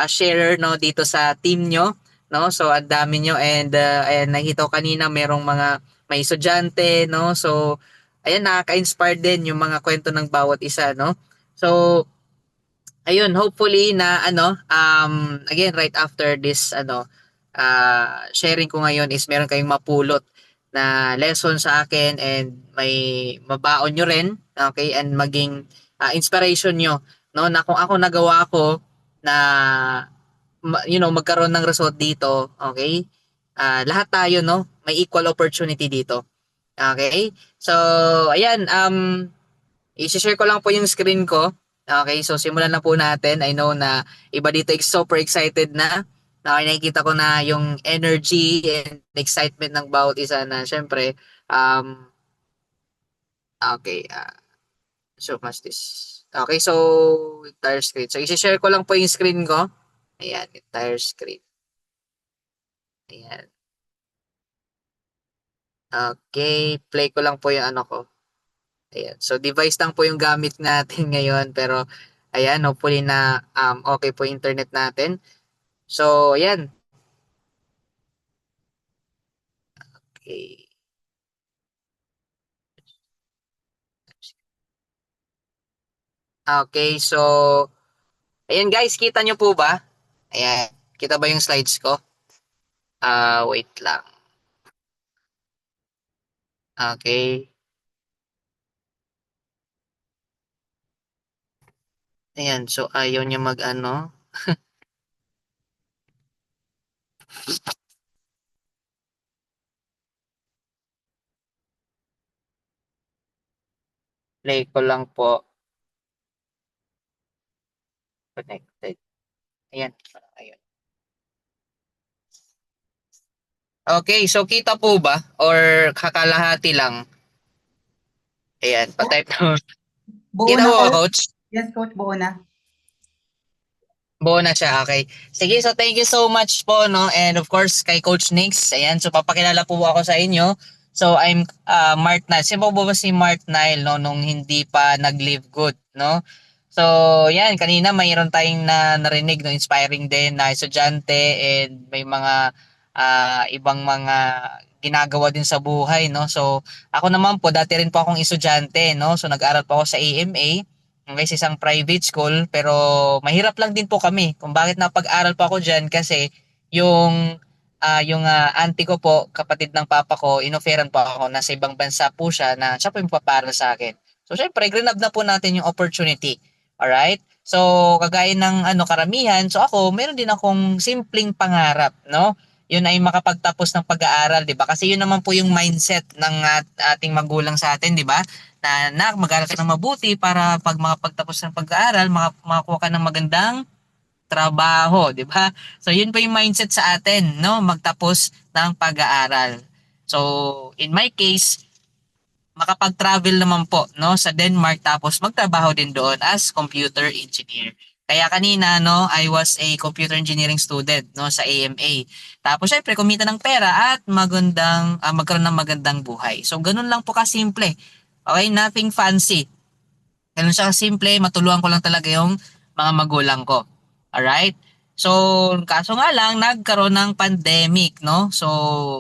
sharer no dito sa team nyo no. So ang dami nyo and nakita ko kanina merong mga may estudyante no. So ayan, nakaka-inspire din yung mga kwento ng bawat isa no. So ayun, hopefully na again right after this sharing ko ngayon is meron kayong mapulot na lesson sa akin and may mabaon nyo rin, okay, and maging inspiration nyo no na kung ako nagawa ko na magkaroon ng result dito, okay, lahat tayo no may equal opportunity dito, okay. So ayan, i-share ko lang po yung screen ko. Okay, so simulan na po natin. I know na iba dito super excited na. Nakikita ko na yung energy and excitement ng bawat isa na syempre, okay, so much this. Okay, so entire screen. So i-share ko lang po yung screen ko. Ayan, entire screen. Ayan. Okay, play ko lang po yung ano ko. Ayan. So device lang po yung gamit natin ngayon pero ayan, hopefully na okay po yung internet natin. So ayan. Okay. Okay, so ayan guys, kita nyo po ba? Ayan, kita ba yung slides ko? Wait lang. Okay. Ayan, so ayaw niya mag-ano. Play ko lang po. Connected. Ayan. Ayan. Okay, so kita po ba? Or kakalahati lang? Ayan, pa-type na. Buo Kita na, po ba, coach. coach? Yes, coach, buo na. Buo na siya, okay. Sige, so thank you so much po, no? And of course, kay Coach Nix, ayan, so papakilala po ako sa inyo. So I'm Mart Nile. Sino po ba si Mart Nile, no? Nung hindi pa nag-live good, no? So, yan, kanina mayroon tayong narinig, no? Inspiring din na estudyante and may mga ibang mga ginagawa din sa buhay, no? So, ako naman po, dati rin po akong estudyante, no? So, nag-aral po ako sa AMA. Okay, sa isang private school, pero mahirap lang din po kami kung bakit napag-aral pa ako diyan kasi yung auntie ko po, kapatid ng papa ko, inoferan po ako na sa ibang bansa po siya na siya po yung paparal sa akin. So syempre, grinab na po natin yung opportunity. Alright? So kagaya ng karamihan, so ako, meron din akong simpleng pangarap, no? Yun ay makapagtapos ng pag-aaral, 'di ba? Kasi yun naman po yung mindset ng ating magulang sa atin, 'di ba? Na mag-aaral ka ng mabuti para pag makapagtapos ng pag-aaral, makakuha ka ng magandang trabaho, 'di ba? So yun po yung mindset sa atin, no? Magtapos ng pag-aaral. So in my case, makapag-travel naman po, no, sa Denmark tapos magtrabaho din doon as computer engineer. Kaya kanina, no, I was a computer engineering student, no, sa AMA. Tapos syempre kumita ng pera at magkaroon ng magandang buhay. So ganun lang po kasimple. Okay, nothing fancy. Ganun siya kasimple, matulungan ko lang talaga yung mga magulang ko. Alright? So, kaso nga lang, nagkaroon ng pandemic, no? So,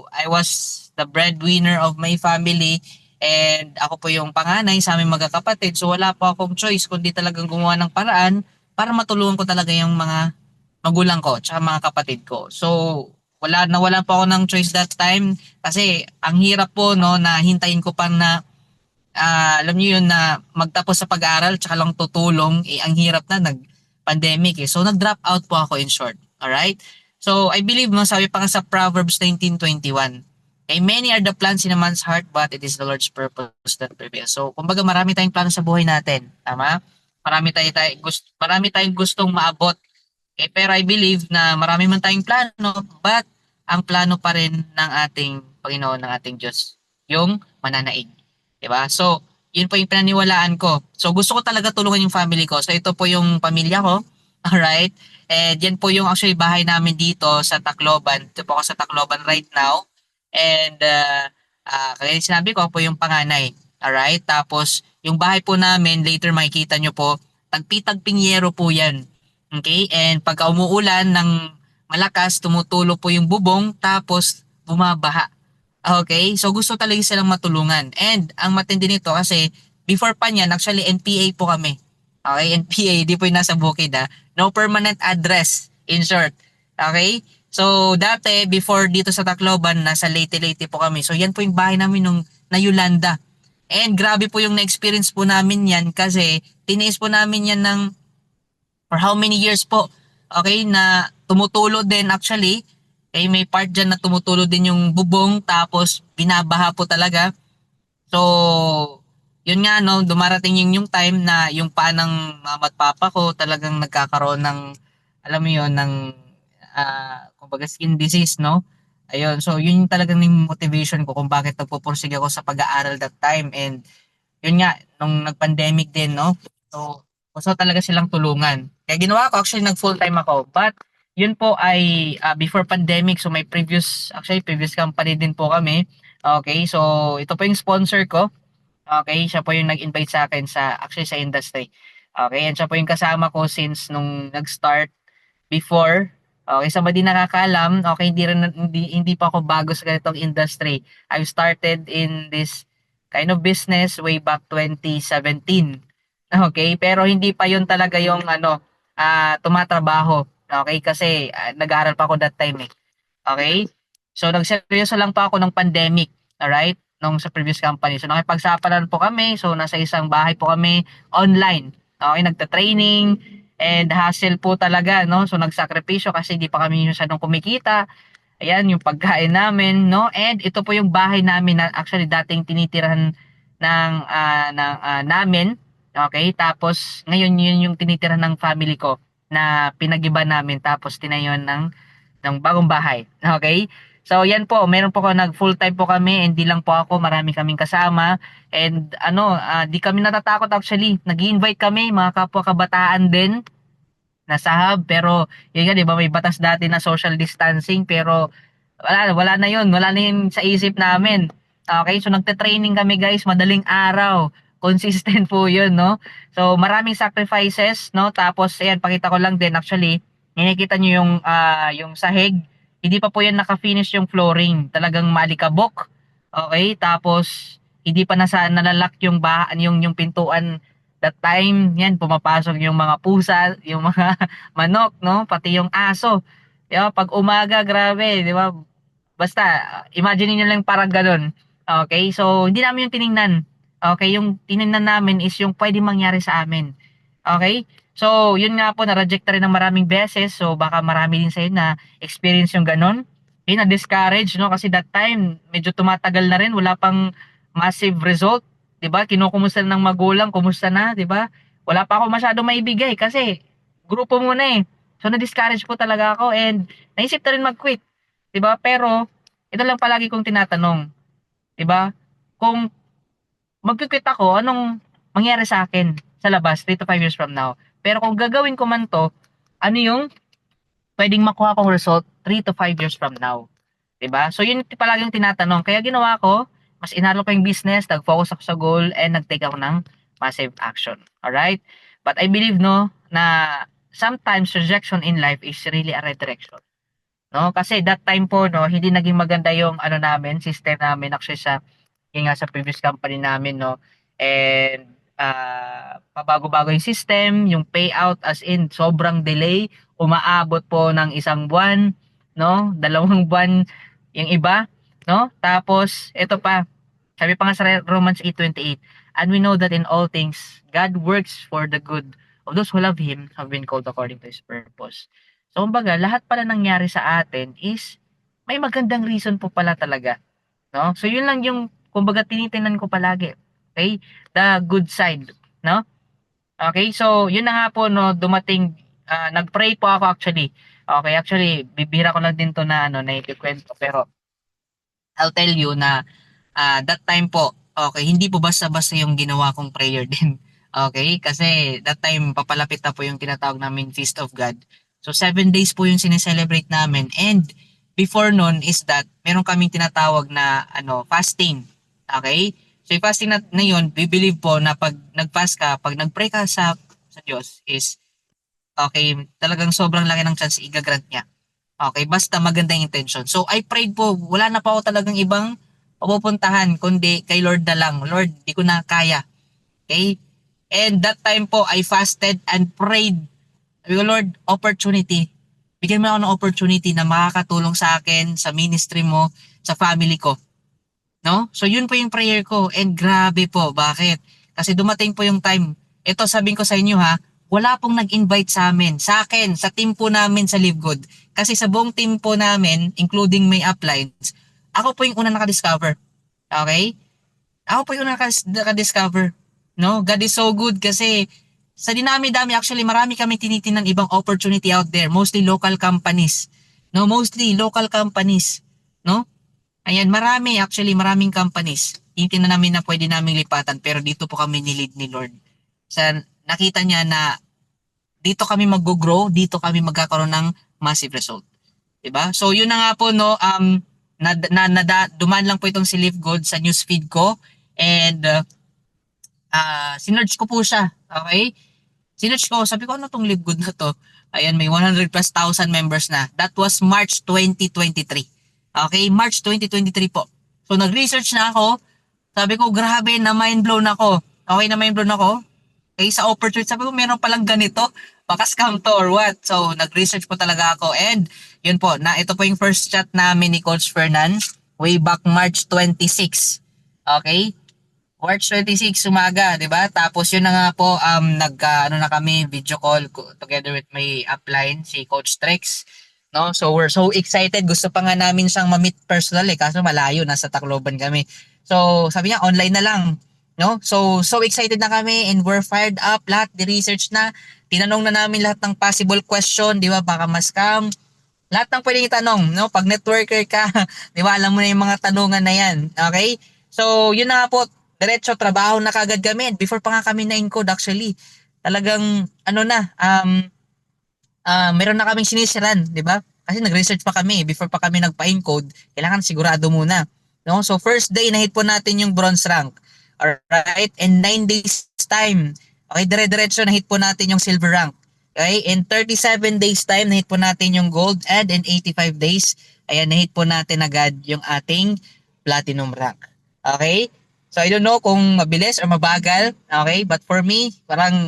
I was the breadwinner of my family and ako po yung panganay sa aming magkakapatid. So, wala po akong choice kundi talagang gumawa ng paraan para matulungan ko talaga yung mga magulang ko tsaka mga kapatid ko. So, wala po ako ng choice that time kasi ang hirap po, no, na hintayin ko pa na alam niyo yun na magtapos sa pag-aaral tsaka lang tutulong, ang hirap na nag-pandemic eh. So nag-drop out po ako in short. Alright? So I believe sabi pa nga sa Proverbs 19:21. Many are the plans in a man's heart but it is the Lord's purpose that prevails. So kumbaga marami tayong plano sa buhay natin. Tama? Marami tayong gustong maabot. Pero I believe na marami man tayong plano but ang plano pa rin ng ating Panginoon, ng ating Diyos, yung mananaig. 'Di ba? So, yun po yung pinaniwalaan ko. So, gusto ko talaga tulungan yung family ko. So, ito po yung pamilya ko. Alright? And yan po yung actually bahay namin dito sa Tacloban. Ito po ako sa Tacloban right now. And kaya sinabi ko, ako po yung panganay. Alright? Tapos, yung bahay po namin, later makikita nyo po, tagpi-tagping po yan. Okay? And pagka umuulan ng malakas, tumutulo po yung bubong, tapos bumabaha. Okay? So gusto talaga silang matulungan. And ang matindi nito kasi before pa niyan, actually NPA po kami. Okay? NPA, di po yung nasa bukid ha. No permanent address, in short. Okay? So dati, before dito sa Tacloban, nasa Leyte-Leyte po kami. So yan po yung bahay namin nung na Yolanda. And grabe po yung na-experience po namin yan kasi tiniis po namin yan ng for how many years po. Okay? Na tumutulo din actually. May part dyan na tumutulo din yung bubong tapos binabaha po talaga. So, yun nga no, dumarating yung time na yung paa ng mama at papa ko talagang nagkakaroon ng, alam mo yun, ng kumbaga skin disease, no? Ayun, so yun yung talagang yung motivation ko kung bakit nagpupursige ako sa pag-aaral that time. And yun nga, nung nag-pandemic din, no? So, gusto talaga silang tulungan. Kaya ginawa ko, actually nag full time ako. But, yun po ay before pandemic, so may previous company din po kami. Okay, so ito po yung sponsor ko. Okay, siya po yung nag-invite sa akin actually sa industry. Okay, and siya po yung kasama ko since nung nag-start before. Okay, sa mga di nakakaalam, okay, hindi pa ako bago sa ganitong industry. I started in this kind of business way back 2017. Okay, pero hindi pa 'yun talaga yung ano, tumatrabaho. Okay, kasi nag-aaral pa ako that time, eh. Okay? So nagseryoso lang po ako ng pandemic, alright? Nung sa previous company. So nakipagsapalaran po kami. So nasa isang bahay po kami online. Okay, nagta-training and hassle po talaga, no? So nagsakripisyo kasi hindi pa kami masyadong kumikita. Ayan, yung pagkain namin, no? And ito po yung bahay namin na actually dating tinitirahan namin. Okay? Tapos ngayon yun yung tinitirahan ng family ko na pinag-iba namin tapos tinayon ng bagong bahay. Okay? So yan po, meron po ako nag full time po kami, hindi lang po ako, marami kaming kasama. And ano, di kami natatakot actually. Nag-invite kami mga kapwa kabataan din nasa hub, pero yun nga 'di ba may batas dati na social distancing, pero wala na yun, wala na yun sa isip namin. Okay, so nagte-training kami guys, madaling araw. Consistent po yun, no? So maraming sacrifices, no? Tapos ayan, pakita ko lang din actually, nakikita nyo yung sahig, hindi pa po yan naka-finish yung flooring. Talagang malikabok. Okay, tapos hindi pa nalalak yung pintuan that time. Yan, pumapasok yung mga pusa, yung mga manok, no? Pati yung aso. Di ba? Pag umaga, grabe, di ba? Basta, imagine niyo lang parang ganun. Okay? So, hindi namin yung tiningnan. Okay? Yung tiningnan namin is yung pwede mangyari sa amin. Okay? So, yun nga po, na-reject rin ng maraming beses. So, baka marami din sa'yo na experience yung ganun. Okay, na-discourage, no? Kasi that time, medyo tumatagal na rin. Wala pang massive result. 'Di ba? Kinukumusta ng magulang, kumusta na, 'di ba? Wala pa ako masyadong maibigay kasi grupo muna eh. So na-discourage po talaga ako and naisip na rin mag-quit, 'di ba? Pero ito lang palagi kong tinatanong, 'di ba? Kung magki-quit ako, anong mangyayari sa akin sa labas 3 to 5 years from now? Pero kung gagawin ko man 'to, ano yung pwedeng makuha kong result 3 to 5 years from now? 'Di ba? So yun palagi yung tinatanong. Kaya ginawa ko, mas inalo ko yung business, nag-focus ako sa goal, and nag-take ako ng massive action. Alright? But I believe, no, na sometimes rejection in life is really a redirection. No? Kasi that time po, no, hindi naging maganda yung ano namin, system namin actually yung nga sa previous company namin, no. And pabago-bago yung system, yung payout as in sobrang delay, umaabot po ng 1 buwan, no, 2 buwan yung iba, no. Tapos ito pa, sabi pa nga sa Romans 8:28, and we know that in all things God works for the good of those who love Him, have been called according to His purpose. So kumbaga, lahat pala nangyari sa atin is may magandang reason po pala talaga, no? So yun lang yung kumbaga tinitingnan ko palagi. Okay? The good side, no? Okay? So yun na nga po, no, dumating, nagpray po ako actually. Okay, actually bibihira ko lang din to na ano na ikikwento, pero I'll tell you na that time po, okay, hindi po basta-basta yung ginawa kong prayer din. Okay? Kasi that time papalapit na po yung tinatawag namin Feast of God. So 7 days po yung sineselebrate namin, and before nun is that meron kaming tinatawag na ano, fasting. Okay? So yung fasting na yun, we believe po na pag nag-fast ka, pag nag-pray ka sa Diyos is okay, talagang sobrang laki ng chance i-grant niya. Okay, basta maganda yung intention. So I prayed po, wala na pa ako talagang ibang pupuntahan kundi kay Lord na lang. Lord, di ko na kaya. Okay? And that time po, I fasted and prayed. Sabi ko, Lord, opportunity. Bigyan mo ako ng opportunity na makakatulong sa akin, sa ministry mo, sa family ko. No? So yun po yung prayer ko. And grabe po, bakit? Kasi dumating po yung time. Ito sabihin ko sa inyo ha, wala pong nag-invite sa amin, sa akin, sa team po namin sa Live Good. Kasi sa buong team po namin, including may uplines, ako po yung una nakadiscover. Okay? Ako po yung una nakadiscover. No? God is so good kasi sa dinami-dami, actually marami kami tinitingnan ibang opportunity out there. Mostly local companies. No? Mostly local companies. No? Ayan, maraming companies. Tinitingnan namin na pwede naming lipatan, pero dito po kami nilid ni Lord. Nakita niya na dito kami mag-grow, dito kami magkakaroon ng massive result. 'Di ba? So yun na nga po, no, dumaan lang po itong si Live Good sa newsfeed ko, and sinearch ko po siya. Okay? Sinearch ko, sabi ko, ano tong Live Good na to? Ayan, may 100+ thousand members na. That was March 2023. Okay? March 2023 po. So nag-research na ako. Sabi ko, grabe, na mind blown ako. Okay, na mind blown ako. Okay, sa opportunity, sabi ko, meron palang ganito. Baka scam to or what. So, nag-research po talaga ako. And, yun po, ito po yung first chat namin ni Coach Fernan way back March 26. Okay? March 26, umaga, di ba? Tapos yun na nga po, ano na kami, video call together with my upline, si Coach Trex. No? So, we're so excited. Gusto pa nga namin siyang ma-meet personal kaso malayo, nasa Tacloban kami. So, sabi niya, online na lang. No? So excited na kami and we're fired up. Lahat, di-research na. Tinanong na namin lahat ng possible question, di ba? Baka ma-scam. Lahat ng pwedeng itanong, no? Pag networker ka, di ba? Alam mo na yung mga tanungan na yan. Okay? So, yun na nga po. Diretso, trabaho na kagad kami. Before pa nga kami na-encode actually. Talagang, meron na kaming sinisiran, di ba? Kasi nag-research pa kami before pa kami nagpa-encode, kailangan sigurado muna. No? So first day nahit po natin yung bronze rank. Alright? And 9 days time. Okay, dire-diretso nahit po natin yung silver rank. Okay? In 37 days time nahit po natin yung gold and in 85 days ayan nahit po natin agad yung ating platinum rank. Okay? So I don't know kung mabilis or mabagal, okay? But for me,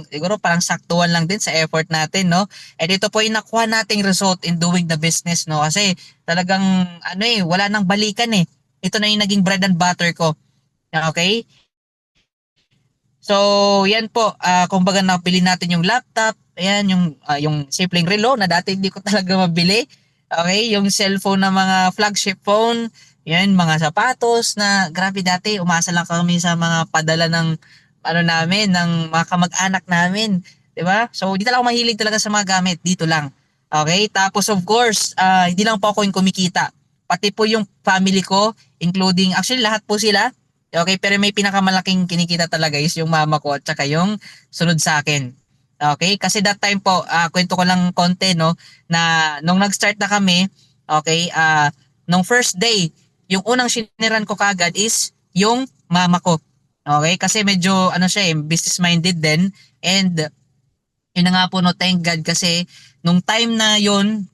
siguro parang saktuan lang din sa effort natin, no? And ito po yung nakuha nating result in doing the business, no? Kasi talagang wala nang balikan eh. Ito na yung naging bread and butter ko. Okay? So, yan po, kumbaga nabili natin yung laptop, ayan yung simpleng relo na dati hindi ko talaga mabili. Okay, yung cellphone na mga flagship phone, yan, mga sapatos na grabe dati, umasa lang kami sa mga padala ng namin, ng mga kamag-anak namin, 'di ba? So, hindi talaga ako mahilig talaga sa mga gamit, dito lang. Okay? Tapos of course, hindi lang po ako yung kumikita. Pati po yung family ko, including actually lahat po sila. Okay, pero may pinakamalaking kinikita talaga is yung mama ko at saka yung sunod sa akin. Okay, kasi that time po, kwento ko lang konti, no, na nung nag-start na kami, okay, nung first day, yung unang siniran ko kagad is yung mama ko. Okay, kasi medyo siya business minded din and yun na nga po, no, thank God kasi nung time na yun,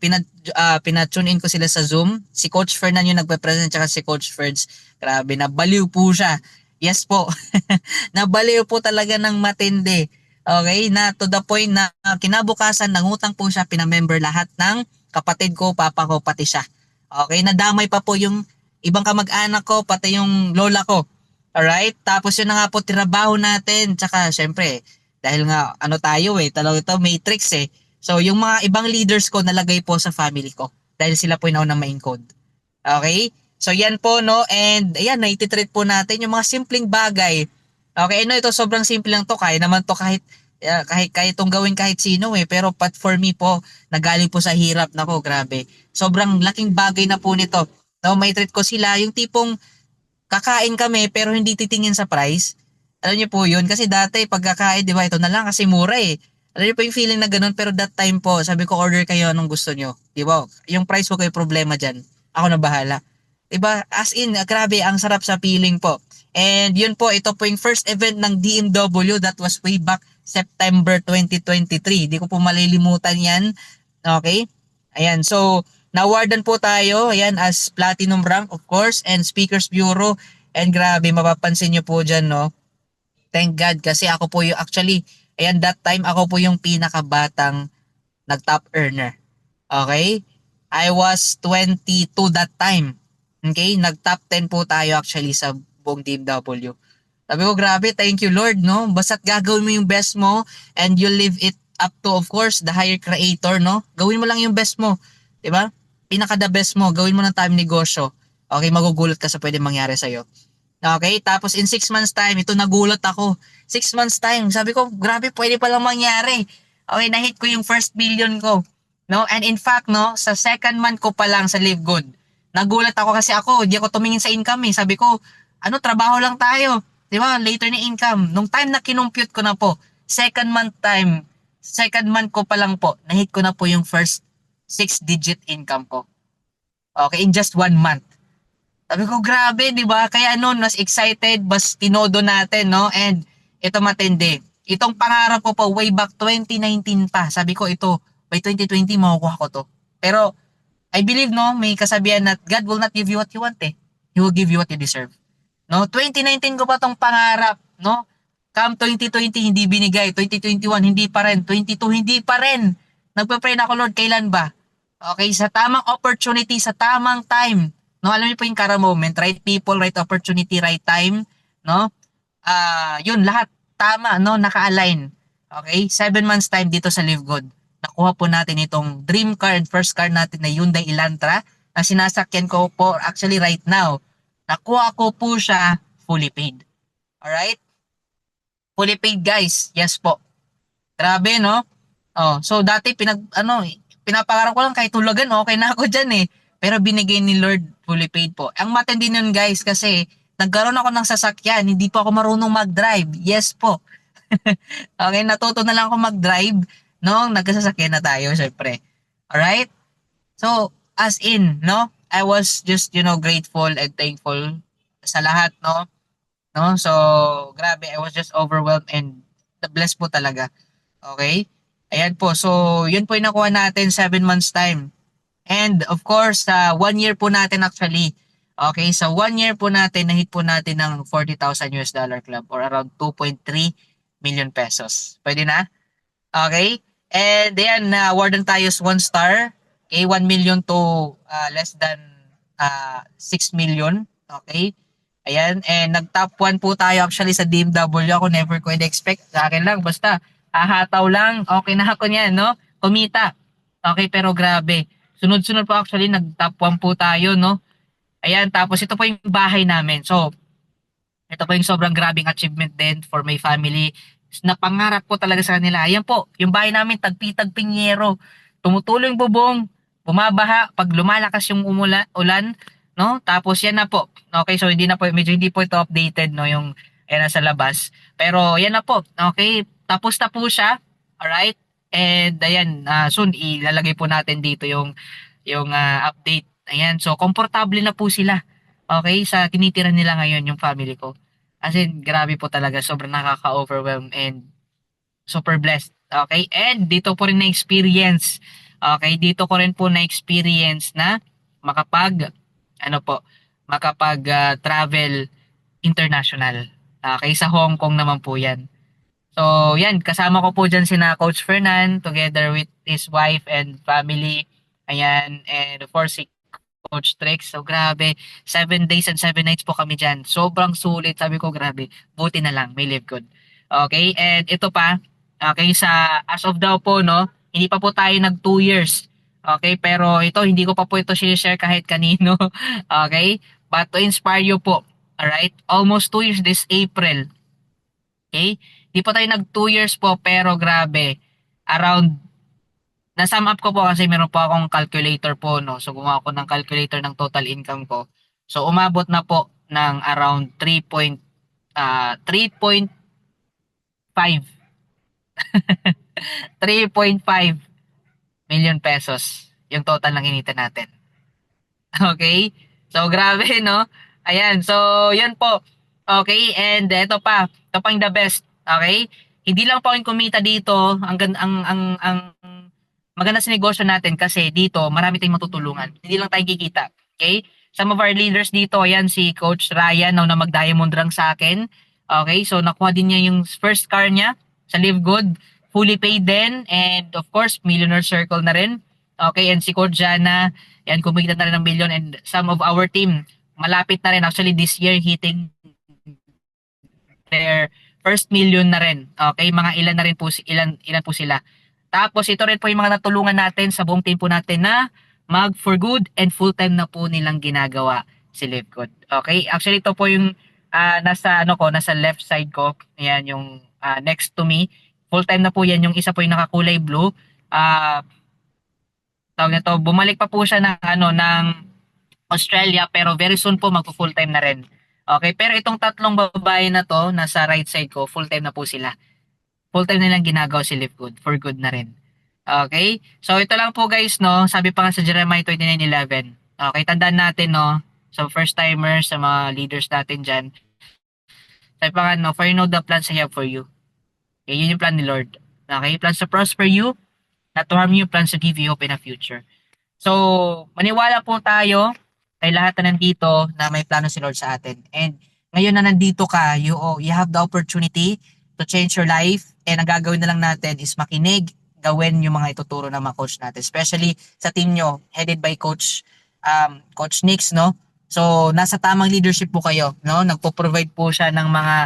pinatune in ko sila sa Zoom. Si Coach Fernan yung nagpe-present tsaka si Coach Ferds. Grabe, nabaliw po siya. Yes po. Nabaliw po talaga ng matindi. Okay, na to the point na kinabukasan nangutang po siya, pinamember lahat ng kapatid ko, papa ko, pati siya. Okay, nadamay pa po yung ibang kamag-anak ko, pati yung lola ko. Alright, tapos yun na nga po trabaho natin, tsaka syempre, dahil nga tayo talaga ito matrix eh. So yung mga ibang leaders ko nalagay po sa family ko dahil sila po yung naunang ma-encode. Okay? So yan po, no, and ayan, naititreat po natin yung mga simpleng bagay. Okay, ito sobrang simple lang to, kaya naman to kahit itong gawin kahit sino pero but for me po, nagaling po sa hirap, nako, grabe. Sobrang laking bagay na po nito. No, may treat ko sila yung tipong kakain kami pero hindi titingin sa price. Alam niyo po yun, kasi dati pagkakain, di ba, ito na lang kasi mura eh. Alam niyo po yung feeling na ganun, pero that time po, sabi ko, order kayo anong gusto niyo. Di ba? Yung price ko kayo problema dyan. Ako na bahala. Di ba? As in, grabe, ang sarap sa feeling po. And yun po, ito po yung first event ng DMW that was way back September 2023. Di ko po malilimutan yan. Okay? Ayan, so, na-awardan po tayo, ayan, as Platinum rank, of course, and Speakers Bureau. And grabe, mapapansin nyo po dyan, no? Thank God kasi ako po yung actually, ayan, that time ako po yung pinakabatang nag-top earner. Okay? I was 22 that time. Okay? Nag-top 10 po tayo actually sa buong DMW. Sabi ko, grabe, thank you Lord, no? Basta't gagawin mo yung best mo and you live it up to, of course, the higher creator, no? Gawin mo lang yung best mo. Diba? Pinaka the best mo. Gawin mo ng time negosyo. Okay, magugulat ka sa pwede mangyari sa'yo. Okay, tapos in 6 months time, ito nagulat ako. 6 months time, sabi ko, grabe, pwede palang mangyari. Okay, na-hit ko yung first billion ko. No? And in fact, no, sa second month ko pa lang sa Live Good, nagulat ako kasi hindi ako tumingin sa income eh. Sabi ko, trabaho lang tayo. Di ba? Later na income. Nung time na kinumpute ko na po, second month ko pa lang po, na-hit ko na po yung first 6-digit income ko. Okay, in just 1 month. Sabi ko, grabe, di ba? Kaya mas excited, mas tinodo natin, no? And ito matindi. Itong pangarap ko po, way back 2019 pa. Sabi ko, ito, by 2020, makukuha ko to. Pero, I believe, no, may kasabihan na God will not give you what you want eh. He will give you what you deserve. No? 2019 ko pa tong pangarap, no? Come 2020, hindi binigay. 2021, hindi pa rin. 22, hindi pa rin. Nagpe-pray na ako, Lord, kailan ba? Okay, sa tamang opportunity, sa tamang time. No, alam niyo po yung kara moment, right people, right opportunity, right time, no? Yun lahat tama, no, naka-align. Okay? 7 months time dito sa Live Good. Nakuha po natin itong dream car and first car natin na Hyundai Elantra na sinasakyan ko po actually right now. Nakuha ko po siya fully paid. Alright? Fully paid guys. Yes po. Grabe no? Oh, so dati pinapangarap ko lang kahit tulagan okay na ako diyan eh. Pero binigay ni Lord fully paid po. Ang matindi nun guys kasi nagkaroon ako ng sasakyan, hindi po ako marunong mag-drive. Yes po. Okay, natuto na lang ako mag-drive nung nagkasasakyan na tayo syempre. Alright? So, as in, no? I was just, grateful and thankful sa lahat, no? No? So, grabe, I was just overwhelmed and blessed po talaga. Okay? Ayan po. So, yun po yung nakuha natin 7 months time. And of course, 1 year po natin actually. Okay, so 1 year po natin, na-hit po natin ng $40,000 club or around 2.3 million pesos. Pwede na? Okay? And then, awardan tayo 1 star. Okay, 1 million to less than 6 million. Okay? Ayan, and nag-top 1 po tayo actually sa DMW. Ako never ko expect. Sa akin lang, basta hahataw lang. Okay na ako niyan, no? Kumita. Okay, pero grabe. Sunod-sunod po actually, nag-top 1 po tayo, no? Ayan, tapos ito po yung bahay namin. So, ito po yung sobrang grabing achievement din for my family. Napangarap ko talaga sa kanila. Ayan po, yung bahay namin, tagpi-tagping yero. Tumutulo yung bubong, bumabaha, pag lumalakas yung ulan, no? Tapos yan na po. Okay, so medyo hindi po ito updated, no? Yung, ayan na sa labas. Pero yan na po. Okay, tapos na po siya. Alright? And ayan, soon ilalagay po natin dito yung update. Ayan, so komportable na po sila. Okay, sa tinitira nila ngayon yung family ko. As in, grabe po talaga. Sobrang nakaka-overwhelm and super blessed. Okay, and dito po rin na-experience. Okay, dito ko rin po na-experience na makapag-travel international. Okay, sa Hong Kong naman po yan. So, yan, kasama ko po dyan sina Coach Fernan together with his wife and family. Ayan, and of course, si Coach Trex. So, grabe. 7 days and 7 nights po kami dyan. Sobrang sulit. Sabi ko, grabe. Buti na lang. May live good. Okay, and ito pa. Okay, as of now po, no, hindi pa po tayo nag 2 years. Okay, pero ito, hindi ko pa po ito share kahit kanino. Okay, but to inspire you po. Alright, almost 2 years this April. Okay? Di pa tayo nag 2 years po pero grabe. Na-sum up ko po kasi meron po akong calculator po, no. So gumawa ko ng calculator ng total income ko. So umabot na po ng around 3.5 3.5 million pesos yung total ng inita natin. Okay? So grabe, no? Ayan, so yan po. Okay, and ito pa yung the best. Okay? Hindi lang po yung kumita dito, ang maganda sa negosyo natin kasi dito marami tayong matutulungan. Hindi lang tayo kikita. Okay? Some of our leaders dito, ayan si Coach Ryan na mag-diamond rank sa akin. Okay? So nakuha din niya yung first car niya sa Live Good. Fully paid din and of course Millionaire Circle na rin. Okay? And si Coach Jana, yan kumita na rin ng million and some of our team malapit na rin actually this year hitting their first million na rin. Okay? Mga ilan na rin po ilan po sila. Tapos ito rin po yung mga natulungan natin sa buong team po natin na mag for good and full time na po nilang ginagawa si Live Good. Okay? Actually ito po yung nasa left side ko. Ayan yung next to me. Full time na po yan, yung isa po yung nakakulay blue. Tawag nito, bumalik pa po siya ng Australia pero very soon po magpo-full time na rin. Okay, pero itong tatlong babae na to nasa right side ko, full time na po sila. Full time nilang ginagawa si Live Good, for good na rin. Okay? So ito lang po guys, no. Sabi pa nga sa Jeremiah 29:11. Okay, tandaan natin, no. So first timers, sa mga leaders natin diyan. Sabi pa nga, no, for you know the plans I have for you. Okay, yun yung plan ni Lord. Okay, plans to prosper you, not to harm you, plans to give you hope in a future. So, maniwala po tayo kay lahat na nandito na may plano si Lord sa atin. And ngayon na nandito ka, you have the opportunity to change your life. And ang gagawin na lang natin is makinig, gawin yung mga ituturo ng mga coach natin. Especially sa team nyo, headed by Coach Nix, no? So, nasa tamang leadership po kayo, no? Nagpo-provide po siya ng mga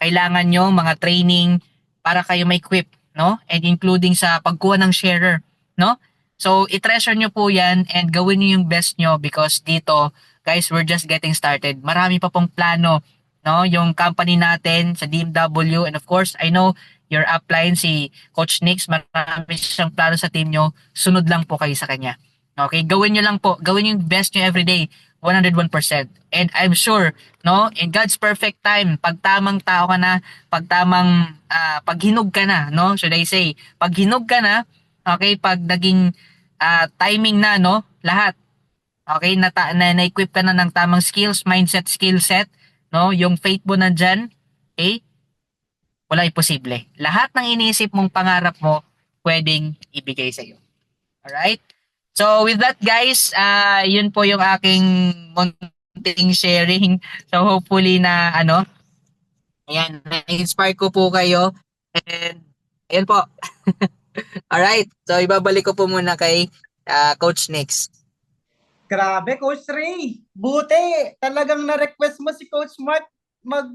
kailangan nyo, mga training para kayo may equip, no? And including sa pagkuha ng sharer, no? So, i-treasure nyo po yan and gawin nyo yung best nyo because dito, guys, we're just getting started. Marami pa pong plano, no? Yung company natin sa DMW and of course, I know your upline si Coach Nix, marami siyang plano sa team nyo. Sunod lang po kayo sa kanya. Okay? Gawin nyo lang po. Gawin yung best nyo everyday. 101%. And I'm sure, no, in God's perfect time, pag tamang tao ka na, pag tamang, pag hinog ka na, no, should I say, pag hinog ka na, okay, pag naging timing na, no, lahat, okay, na-equip ka na ng tamang skills, mindset, skill set, no, yung faith mo nandyan, okay, wala imposible. Lahat ng iniisip mong pangarap mo, pwedeng ibigay sa'yo. Alright? So with that guys, yun po yung aking munting sharing. So hopefully na ayan, na-inspire ko po kayo. And ayan po. Alright, so ibabalik ko po muna kay Coach Nix. Grabe, Coach Ray. Buti, talagang na-request mo si Coach Mark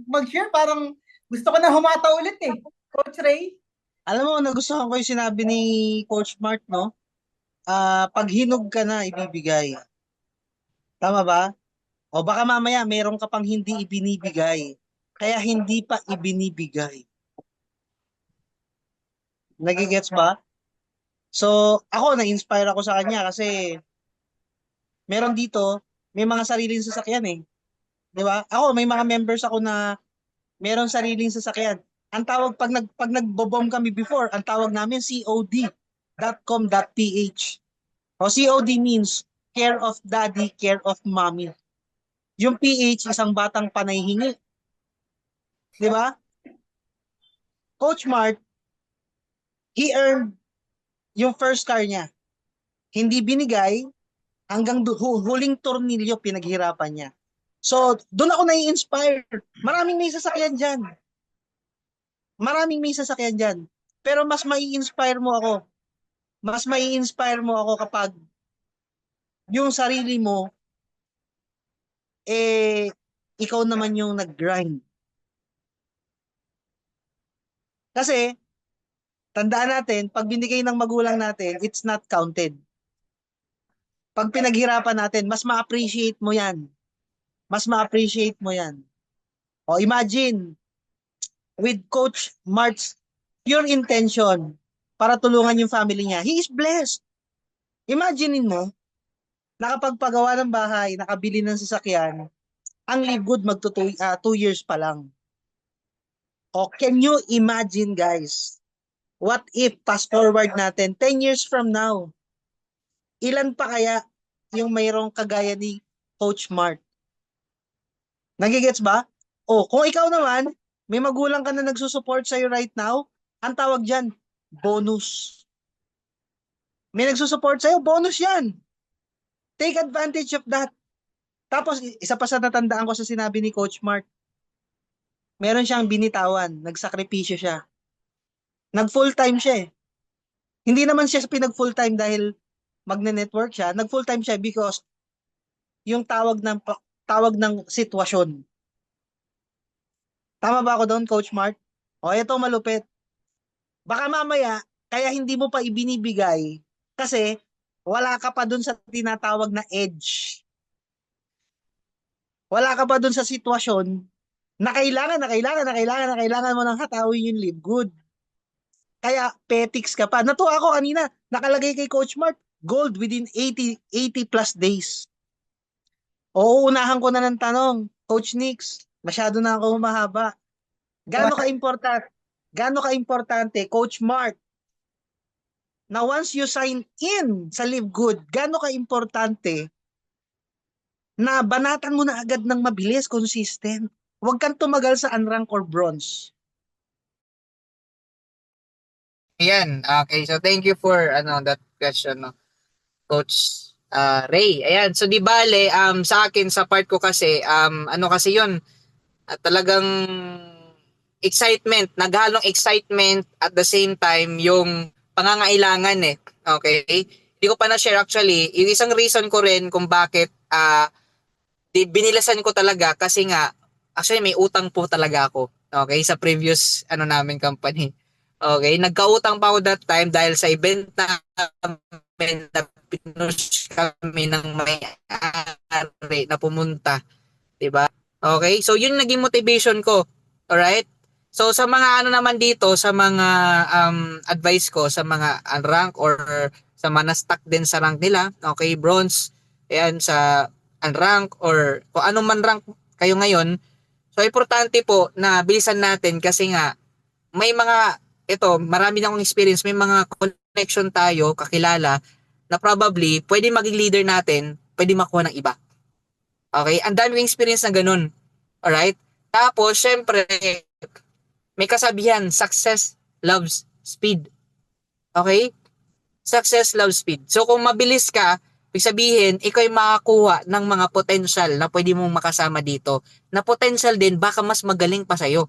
mag-share. Parang gusto ko na humata ulit eh. Coach Ray? Alam mo, nagustuhan ko yung sinabi ni Coach Mark, no? Pag hinog ka na, ibibigay. Tama ba? O baka mamaya meron ka pang hindi ibinibigay. Kaya hindi pa ibinibigay. Nagigets ba? So, ako, na-inspire ako sa kanya kasi meron dito, may mga sariling sasakyan eh. Di ba? Ako, may mga members ako na meron sariling sasakyan. Ang tawag, pag nagbo-bomb kami before, ang tawag namin COD.com.ph. O COD means care of daddy, care of mommy. Yung PH, isang batang panayhingi. Di ba? Coach Mark, he earned yung first car niya. Hindi binigay, hanggang huling tornilyo pinaghirapan niya. So, doon ako nai-inspire. Maraming may sasakyan dyan. Maraming may sasakyan dyan. Pero mas mai-inspire mo ako. Mas mai-inspire mo ako kapag yung sarili mo, ikaw naman yung nag-grind. Kasi, tandaan natin, pag binigay ng magulang natin, it's not counted. Pag pinaghirapan natin, mas ma-appreciate mo yan. Mas ma-appreciate mo yan. O imagine, with Coach Mark's pure intention para tulungan yung family niya, he is blessed. Imaginein mo, nakapagpagawa ng bahay, nakabili ng sasakyan, ang live good magto 2 years pa lang. O can you imagine guys, what if fast forward natin 10 years from now, ilan pa kaya yung mayroong kagaya ni Coach Mark? Nagigets ba? O kung ikaw naman, may magulang ka na nagsusupport sa'yo right now, ang tawag dyan, bonus. May nagsusupport sa'yo, bonus yan. Take advantage of that. Tapos, isa pa sa natandaan ko sa sinabi ni Coach Mark, meron siyang binitawan, nagsakripisyo siya. Nag-full-time siya eh. Hindi naman siya pinag-full-time dahil magne-network siya, nag-full-time siya because yung tawag ng sitwasyon. Tama ba ako doon, Coach Mark? O, ito malupit. Baka mamaya, kaya hindi mo pa ibinibigay kasi wala ka pa doon sa tinatawag na edge. Wala ka pa doon sa sitwasyon na kailangan mo nang hatawin yung live good. Kaya petics ka pa. Natuwa ako kanina, nakalagay kay Coach Mark, gold within 80 plus days. O, unahan ko na ng tanong, Coach Nix, masyado na ako humahaba. Gaano ka-importante, Coach Mark, na once you sign in sa Live Good, gaano ka-importante na banatan mo na agad ng mabilis, consistent. Huwag kang tumagal sa unrank or bronze. Ayan, okay. So thank you for that question, no, Coach Ray. Ayan, so di bale sa akin sa part ko kasi kasi 'yon, talagang excitement, naghalong excitement at the same time yung pangangailangan eh. Okay? Hindi ko pa na-share actually. Yung isang reason ko rin kung bakit binilasan ko talaga kasi nga actually may utang po talaga ako. Okay? Sa previous namin company. Okay? Nagkautang pa ako that time dahil sa event namin na pinush kami ng may-ari na pumunta. Diba? Okay? So, yun naging motivation ko. Alright? So, sa mga naman dito, sa mga advice ko, sa mga unrank or sa mga na-stuck din sa rank nila, okay, bronze, ayan, sa unrank or kung anong man rank kayo ngayon, so, importante po na bilisan natin kasi nga, may mga, marami na akong experience, may mga connection tayo, kakilala, na probably, pwede maging leader natin, pwede makuha ng iba. Okay? Ang daming experience na ganun. Alright? Tapos, syempre, may kasabihan, success loves speed. Okay? Success loves speed. So, kung mabilis ka, ibig sabihin, ikaw ay makakuha ng mga potential na pwede mong makasama dito. Na potential din, baka mas magaling pa sa'yo.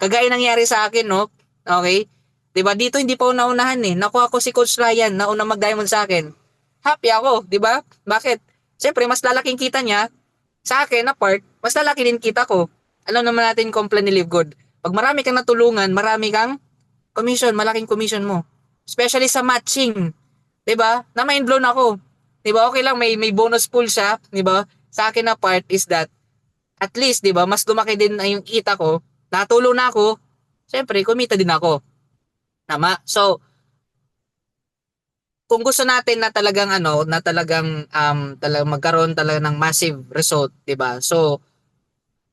Kagaya nangyari sa akin, no? Okay? Diba? Dito hindi pa una-unahan eh. Nakuha ko si Coach Ryan na unang mag-diamond sa akin. Happy ako, diba? Bakit? Siyempre, mas lalaking kita niya sa akin na part, mas lalaki din kita ko. Alam naman natin kung plan ni Live Good. Pag marami kang natulungan, marami kang commission, malaking commission mo. Especially sa matching. 'Di ba? Na mind blown ako. 'Di ba? Okay lang may bonus pool siya, 'di ba? Sa akin na part is that at least 'di ba, mas lumaki din na yung kita ko. Natulong na ako. Siyempre, kumita din ako. Tama? So, kung gusto natin na talagang talagang magkaroon talaga ng massive result, 'di ba? So,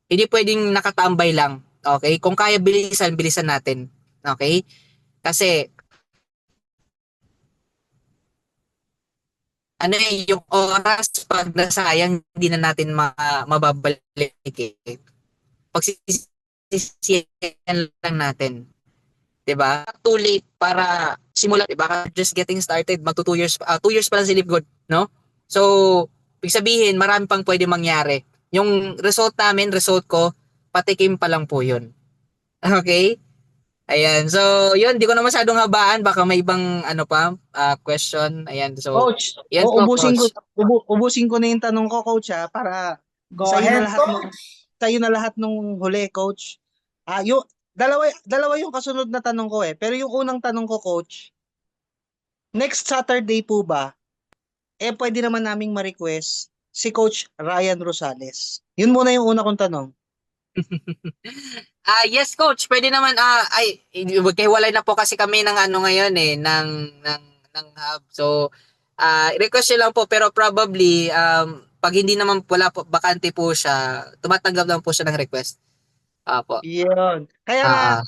hindi pwedeng nakatambay lang. Okay? Kung kaya bilisan natin. Okay? Kasi yung oras pag nasayang hindi na natin mababalik eh. Pagsisisihan lang natin. 'Di ba? Too late para simulan, 'di ba? Just getting started, magto 2 years 2 years pa lang si Live Good, no? So, ibig sabihin, marami pang pwede mangyari. Yung result ko, patikim pa lang po 'yun. Okay? Ayan. So, 'yun, di ko na masyadong habaan, baka may ibang question. Ayan. So, Coach, yes po, coach. ubusin ko na yung tanong ko, coach, para Go sa'yo na ahead, lahat coach. sa'yo na lahat nung huli, coach. Yung dalawa yung kasunod na tanong ko eh. Pero yung unang tanong ko, coach, next Saturday po ba, pwede naman naming ma-request si Coach Ryan Rosales. Yun muna yung una kong tanong. Yes coach, pwede naman magkahiwalay na po kasi kami ng ngayon ng hub. So, request niyo lang po pero probably pag hindi naman wala po bakante po siya, tumatanggap lang po siya ng request. Apo. Yun. Ah,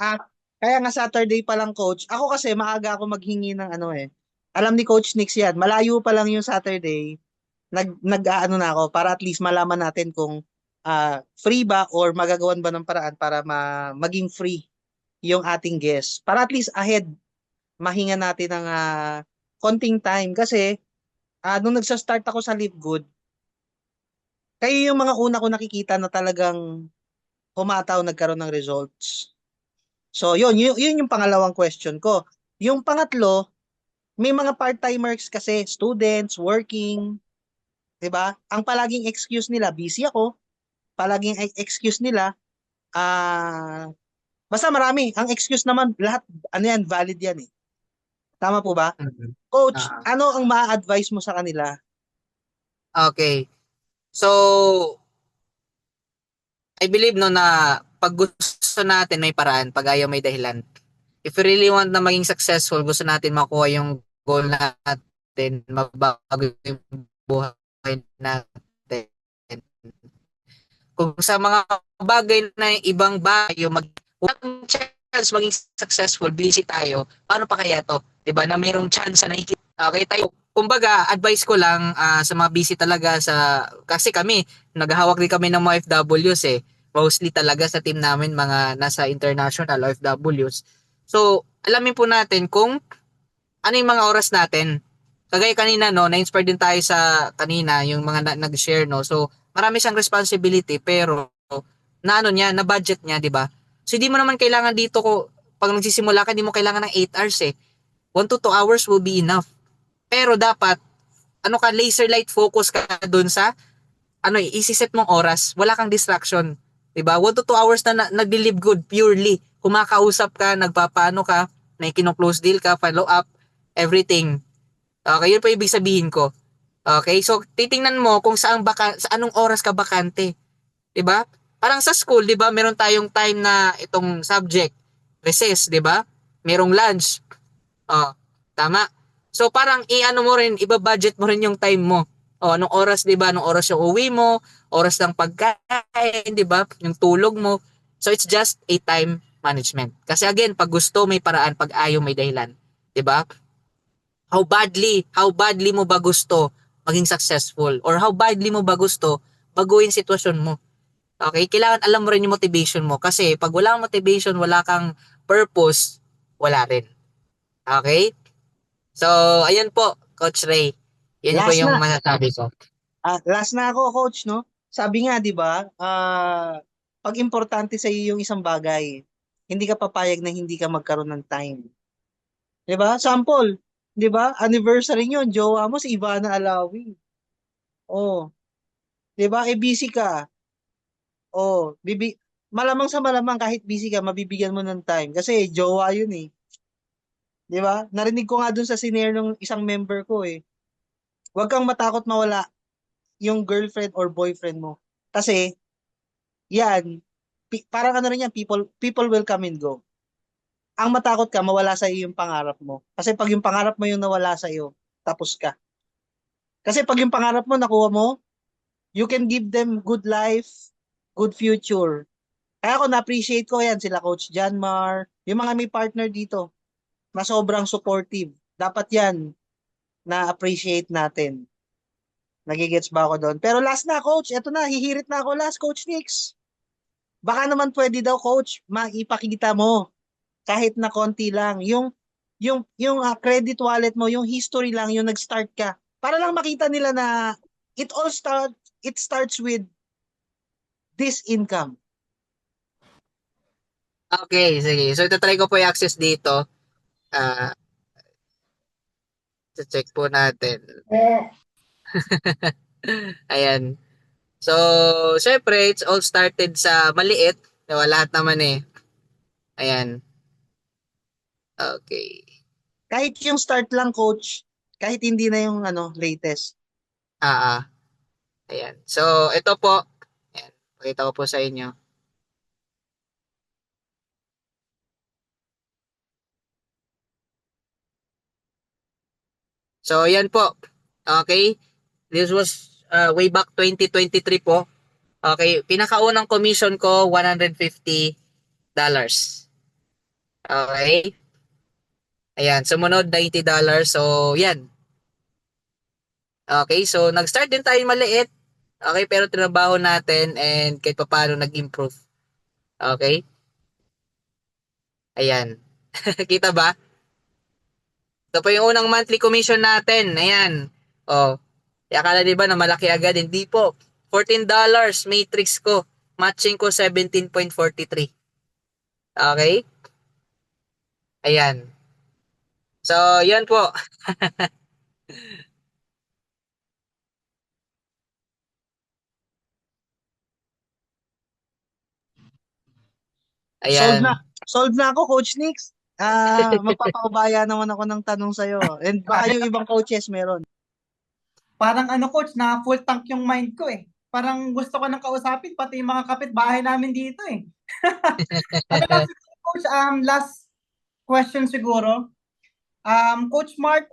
Kaya nga Saturday pa lang, coach. Ako kasi maaga ako maghingi ng Alam ni Coach Nix yan. Malayo pa lang yung Saturday. Na ako para at least malaman natin kung free ba or magagawan ba ng paraan para maging free yung ating guest. Para at least ahead mahinga natin ng konting time kasi nung nagsa-start ako sa Live Good, kayo yung mga una ko nakikita na talagang humataw, nagkaroon ng results. So, yun yung pangalawang question ko. Yung pangatlo, may mga part-timers kasi, students, working, 'di ba? Ang palaging excuse nila, busy ako. Palaging excuse nila, basta marami. Ang excuse naman, lahat, valid yan eh. Tama po ba? mhm. Coach, Ah, ano ang ma-advise mo sa kanila? okay. So, I believe no na pag gusto natin may paraan, pag ayaw may dahilan. If you really want na maging successful, gusto natin makuha yung goal natin, magbago yung buhay natin. Kung sa mga bagay na ibang bagay, walang chance maging successful, busy tayo, paano pa kaya to? 'Di ba na mayroong chance na nakikita. Okay, tayo. Kumbaga, advice ko lang sa mga busy talaga kasi kami, naghahawak din kami ng mga FWs eh. Mostly talaga sa team namin mga nasa international OFWs. So, alamin po natin kung ano yung mga oras natin. Kagaya kanina, no, na-inspire din tayo sa kanina, yung mga nag-share, no. So, marami siyang responsibility, pero na budget niya, di ba? So, hindi mo naman kailangan dito pag nagsisimula ka, hindi mo kailangan ng 8 hours eh. 1 to 2 hours will be enough. Pero dapat, laser light focus ka dun sa, isiset mong oras, wala kang distraction. Diba? 1 to 2 hours na nag-live good, purely. Kumakausap ka, nagpapaano ka, may kino-close deal ka, follow up, everything. Okay, yun pa ibig sabihin ko. Okay, so titingnan mo kung sa anong oras ka bakante. 'Di ba? Parang sa school, 'di ba, meron tayong time na itong subject, recess, 'di ba? Merong lunch. Oh, tama. So parang mo rin, iba-budget mo rin yung time mo. Oh, anong oras, 'di ba? Anong oras yung uwi mo, oras ng pagkain, 'di ba? Yung tulog mo. So it's just a time management. Kasi again, pag gusto may paraan, pag ayaw may dahilan, 'di ba? How badly mo ba gusto maging successful, or how badly mo ba gusto baguhin sitwasyon mo. Okay, kailangan alam mo rin yung motivation mo, kasi pag wala kang motivation, wala kang purpose, wala rin. Okay? So, ayan po, Coach Ray. Yan po Last yung na. masasabi ko. Last na ako, coach, no? Sabi nga, 'di ba? Pag importante sa iyo yung isang bagay, hindi ka papayag na hindi ka magkaroon ng time. 'Di ba? Sample, 'di ba? Anniversary niyo, jowa mo si Ivana Alawi. Oh, 'di ba? Busy ka. Oh, malamang sa malamang kahit busy ka, mabibigyan mo ng time kasi jowa 'yun eh. 'Di ba? Narinig ko nga dun sa senior ng isang member ko eh. Huwag kang matakot mawala yung girlfriend or boyfriend mo. Kasi yan, parang ano rin yan, people will come and go. Ang matakot ka, mawala sa iyo yung pangarap mo. Kasi pag yung pangarap mo yung nawala sa iyo, tapos ka. Kasi pag yung pangarap mo nakuha mo, you can give them good life, good future. Kaya ako na-appreciate ko yan, sila Coach Janmar, yung mga may partner dito na sobrang supportive. Dapat yan na-appreciate natin. Nagigets ba ako doon? Pero last na, Coach. Eto na, hihirit na ako last, Coach Nix. Baka naman pwede daw, Coach, maipakita mo kahit na konti lang yung credit wallet mo, yung history lang, yung nag-start ka. Para lang makita nila na it starts with this income. Okay, sige. So, ito try ko po i-access dito. Ah, check po natin. Ayan. So, syempre, it's all started sa maliit. Diba? Lahat naman eh. Ayan. Okay. Kahit yung start lang, Coach, kahit hindi na yung latest. Ah, ayan. So, ito po. Ayan. Pakita ko po sa inyo. So, ayan po. Okay. This was way back 2023 po. Okay. Pinakaunang commission ko, $150. Okay. Ayan. Sumunod, $90. So, yan. Okay. So, nag-start din tayo maliit. Okay. Pero trabaho natin and kahit pa paano nag-improve. Okay. Ayan. Kita ba? Ito po yung unang monthly commission natin. Ayan. Oh. Akala di ba na malaki agad? Hindi po. $14 matrix ko. Matching ko 17.43. Okay? Ayan. So, yan po. Solved na. Ayan. Solved na ako, Coach Nix. Magpapakabaya naman ako ng tanong sa'yo. And baka yung ibang coaches meron. Parang coach, na full tank yung mind ko eh. Parang gusto ko nang kausapin, pati yung mga kapitbahay namin dito eh. Ano lang siguro, coach, last question siguro. Coach Mark,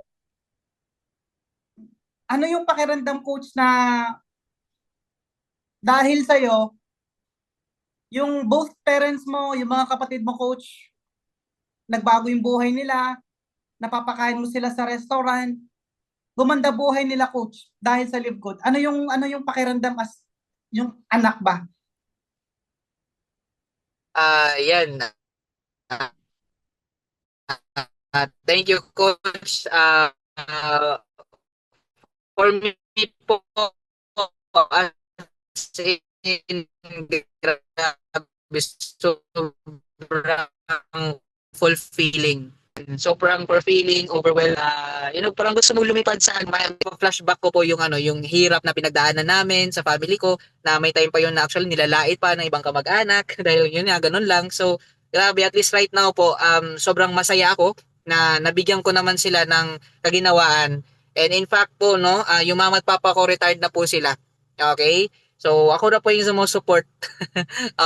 ano yung pakiramdam, coach, na dahil sa'yo, yung both parents mo, yung mga kapatid mo, coach, nagbago yung buhay nila, napapakain mo sila sa restaurant, gumanda buhay nila, coach, dahil sa Live Good. Ano yung pakiramdam as yung anak ba? Yan. Thank you, Coach. For me po, as in, grabe, fulfilling. Sobrang fulfilling, overwhelmed, parang gusto mong lumipad sa flashback ko po yung yung hirap na pinagdaanan namin sa family ko, na may time pa yun na actually nilalait pa ng ibang kamag-anak dahil yun nga ganun lang. So grabe, at least right now po sobrang masaya ako na nabigyan ko naman sila ng kaginawaan. And in fact po no, yung mama at papa ko retired na po sila. Okay? So ako na po yung sumusupport.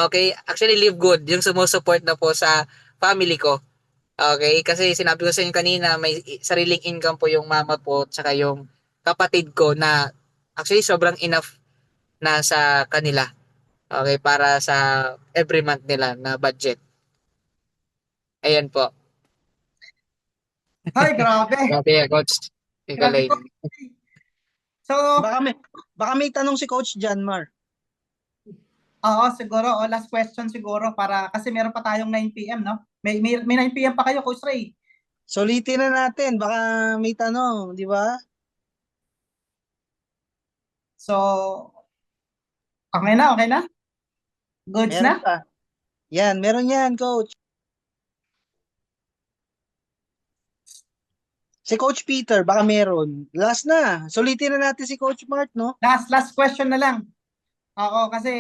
Okay? Actually live good yung sumusupport na po sa family ko. Okay, kasi sinabi ko sa inyo kanina, may sariling income po yung mama po at saka yung kapatid ko na actually sobrang enough na sa kanila. Okay, para sa every month nila na budget. Ayan po. Ay, grabe. Grabe, Coach. Grabe Nicolay. ko. So, Baka may tanong si Coach Janmar. oo, siguro. Last question siguro para kasi meron pa tayong 9 p.m., no? May 9 p.m. pa kayo, Coach Ray. Sulitin na natin, baka may tanong, di ba? So, okay na, okay na? Goods Meron na? pa. Yan, meron yan, Coach. Si Coach Peter, baka meron. Last na. Sulitin na natin si Coach Mart, no? Last question na lang. Oo, kasi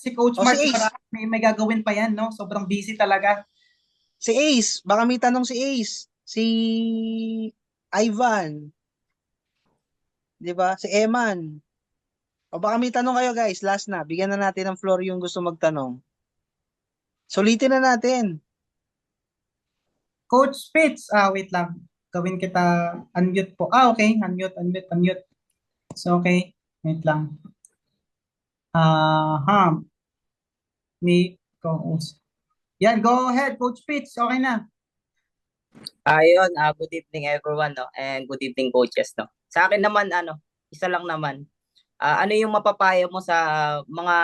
si Coach O, Mark, si Ace. may gagawin pa yan, no? Sobrang busy talaga. Si Ace, baka may tanong si Ace. Si Ivan. Di ba? Si Eman. O baka may tanong kayo, guys. Last na. Bigyan na natin ng floor yung gusto magtanong. Sulitin na natin. Coach Spitz, wait lang. Gawin kita unmute po. Okay. Unmute. So, okay. Wait lang. May co-host. Yan, go ahead, Coach Spitz. Okay na. Ayun, good evening everyone, no? And good evening coaches, no? Sa akin naman, isa lang naman. Ano yung mapapayo mo sa mga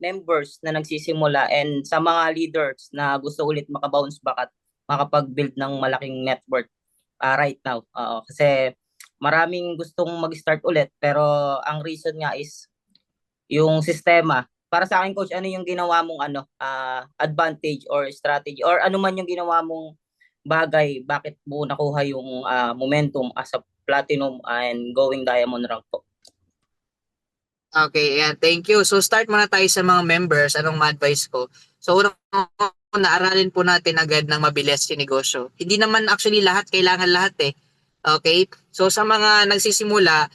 members na nagsisimula and sa mga leaders na gusto ulit makabounce back at makapag-build ng malaking network right now? Kasi maraming gustong mag-start ulit pero ang reason nga is yung sistema. Para sa akin, coach, ano yung ginawa mong advantage or strategy or ano man yung ginawa mong bagay, bakit mo nakuha yung momentum as a platinum and going diamond rank po? Okay, yeah, thank you. So start muna tayo sa mga members. Anong ma-advise ko? So unang aralin po natin agad ng mabilis yung negosyo. Hindi naman actually kailangan lahat eh. Okay? So sa mga nagsisimula,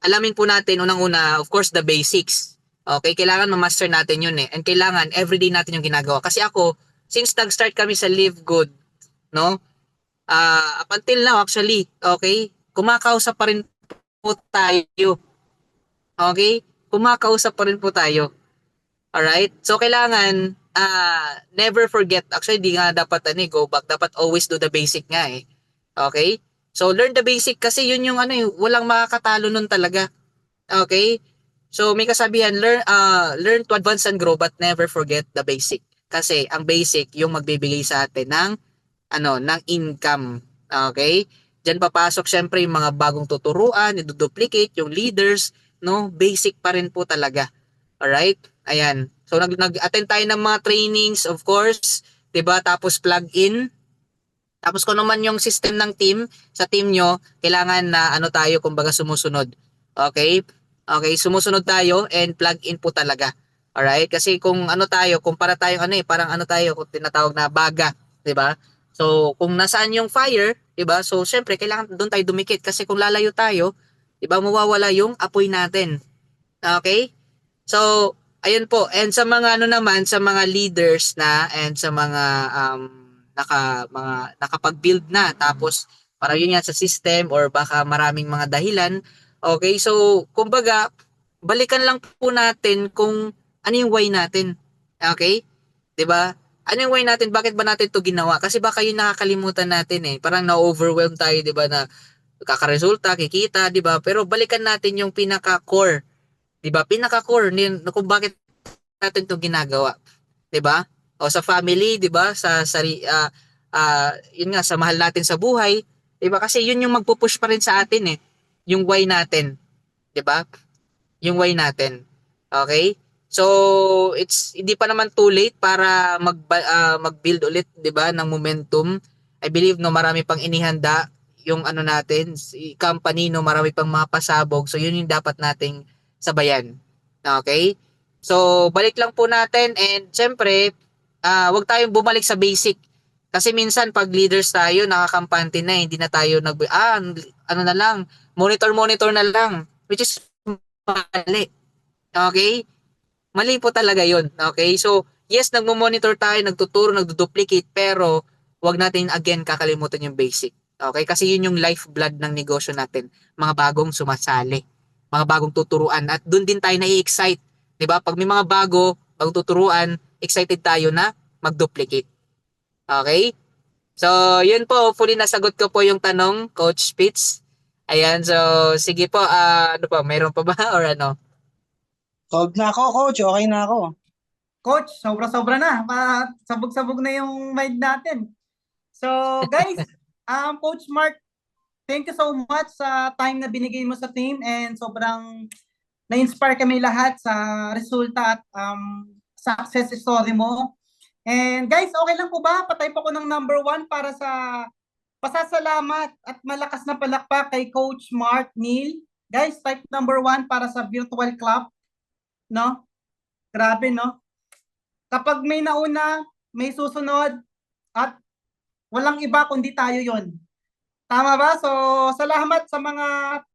alamin po natin unang-una, of course, the basics. Okay? Kailangan ma-master natin yun eh. And kailangan everyday natin yung ginagawa. Kasi ako, since nag-start kami sa Live Good, no? Up until now actually, okay? Kumakausap pa rin po tayo. Okay? Kumakausap pa rin po tayo. Alright? So, kailangan never forget. Actually, di nga dapat go back. Dapat always do the basic nga eh. Okay? So, learn the basic kasi yun yung walang makakatalo nun talaga. Okay? So, may kasabihan, learn to advance and grow but never forget the basic. Kasi ang basic yung magbibigay sa atin ng income. Okay? Diyan papasok syempre yung mga bagong tuturuan, i-duplicate yung leaders, no? Basic pa rin po talaga. Alright? Ayan. So nag-attend tayo ng mga trainings, of course, 'di ba? Tapos plug in. Tapos kung naman yung system ng team, sa team nyo, kailangan na tayo kumbaga sumusunod. Okay? Okay, sumusunod tayo and plug in po talaga. Alright? Kasi kung kung para tayong parang tayo, kung tinatawag na baga, 'di ba? So, kung nasaan yung fire, 'di ba? So, syempre kailangan doon tayo dumikit kasi kung lalayo tayo, 'di ba, mawawala yung apoy natin. Okay? So, ayun po. And sa mga naman, sa mga leaders na and sa mga nakapag-build na tapos para yun yan sa system or baka maraming mga dahilan. Okay? So, kumbaga, balikan lang po natin kung ano yung why natin. Okay? 'Di ba? Ano yung why natin? Bakit ba natin to ginawa? Kasi baka yun nakakalimutan natin eh. Parang na-overwhelm tayo, 'di ba, na kakaresulta, kikita, 'di ba? Pero balikan natin yung pinaka-core, 'di ba? Pinaka-core kung bakit natin 'to ginagawa, 'di ba? O sa family, 'di ba? Yun nga sa mahal natin sa buhay, 'di ba? Kasi yun yung magpo-push pa rin sa atin eh. Yung why natin, 'di ba? Yung why natin. Okay? So, hindi pa naman too late para mag-build ulit, 'di ba, ng momentum. I believe no marami pang inihanda yung ano natin, si company no marami pang mga pasabog. So, yun yung dapat nating sabayan. Okay? So, balik lang po natin and syempre, wag tayong bumalik sa basic. Kasi minsan pag leaders tayo, nakakampante na, hindi na tayo ano na lang, monitor na lang, which is mali. Okay? Mali po talaga yun. Okay? So, yes, nagmo-monitor tayo, nagtuturo, nagduduplicate, pero wag natin again kakalimutan yung basic. Okay? Kasi yun yung lifeblood ng negosyo natin. Mga bagong sumasali, mga bagong tuturuan, at dun din tayo nai-excite. 'Di ba? Pag may mga bagong tuturuan, excited tayo na mag-duplicate. Okay? So, yun po. Hopefully nasagot ko po yung tanong, Coach Spitz. Ayan. So, sige po. Ano pa? Mayroon pa ba? Or ano? Solved na ako, coach. Okay na ako. Coach, sobra-sobra na. Sabog-sabog na yung mind natin. So, guys, Coach Mark, thank you so much sa time na binigay mo sa team and sobrang na-inspire kami lahat sa resulta at success story mo. And guys, okay lang po ba? Patay pa ko ng number 1 para sa pasasalamat at malakas na palakpak kay Coach Mark Neil. Guys, type number 1 para sa virtual club. No? Grabe, no? Kapag may nauna, may susunod, at walang iba kundi tayo yon. Tama ba? So, salamat sa mga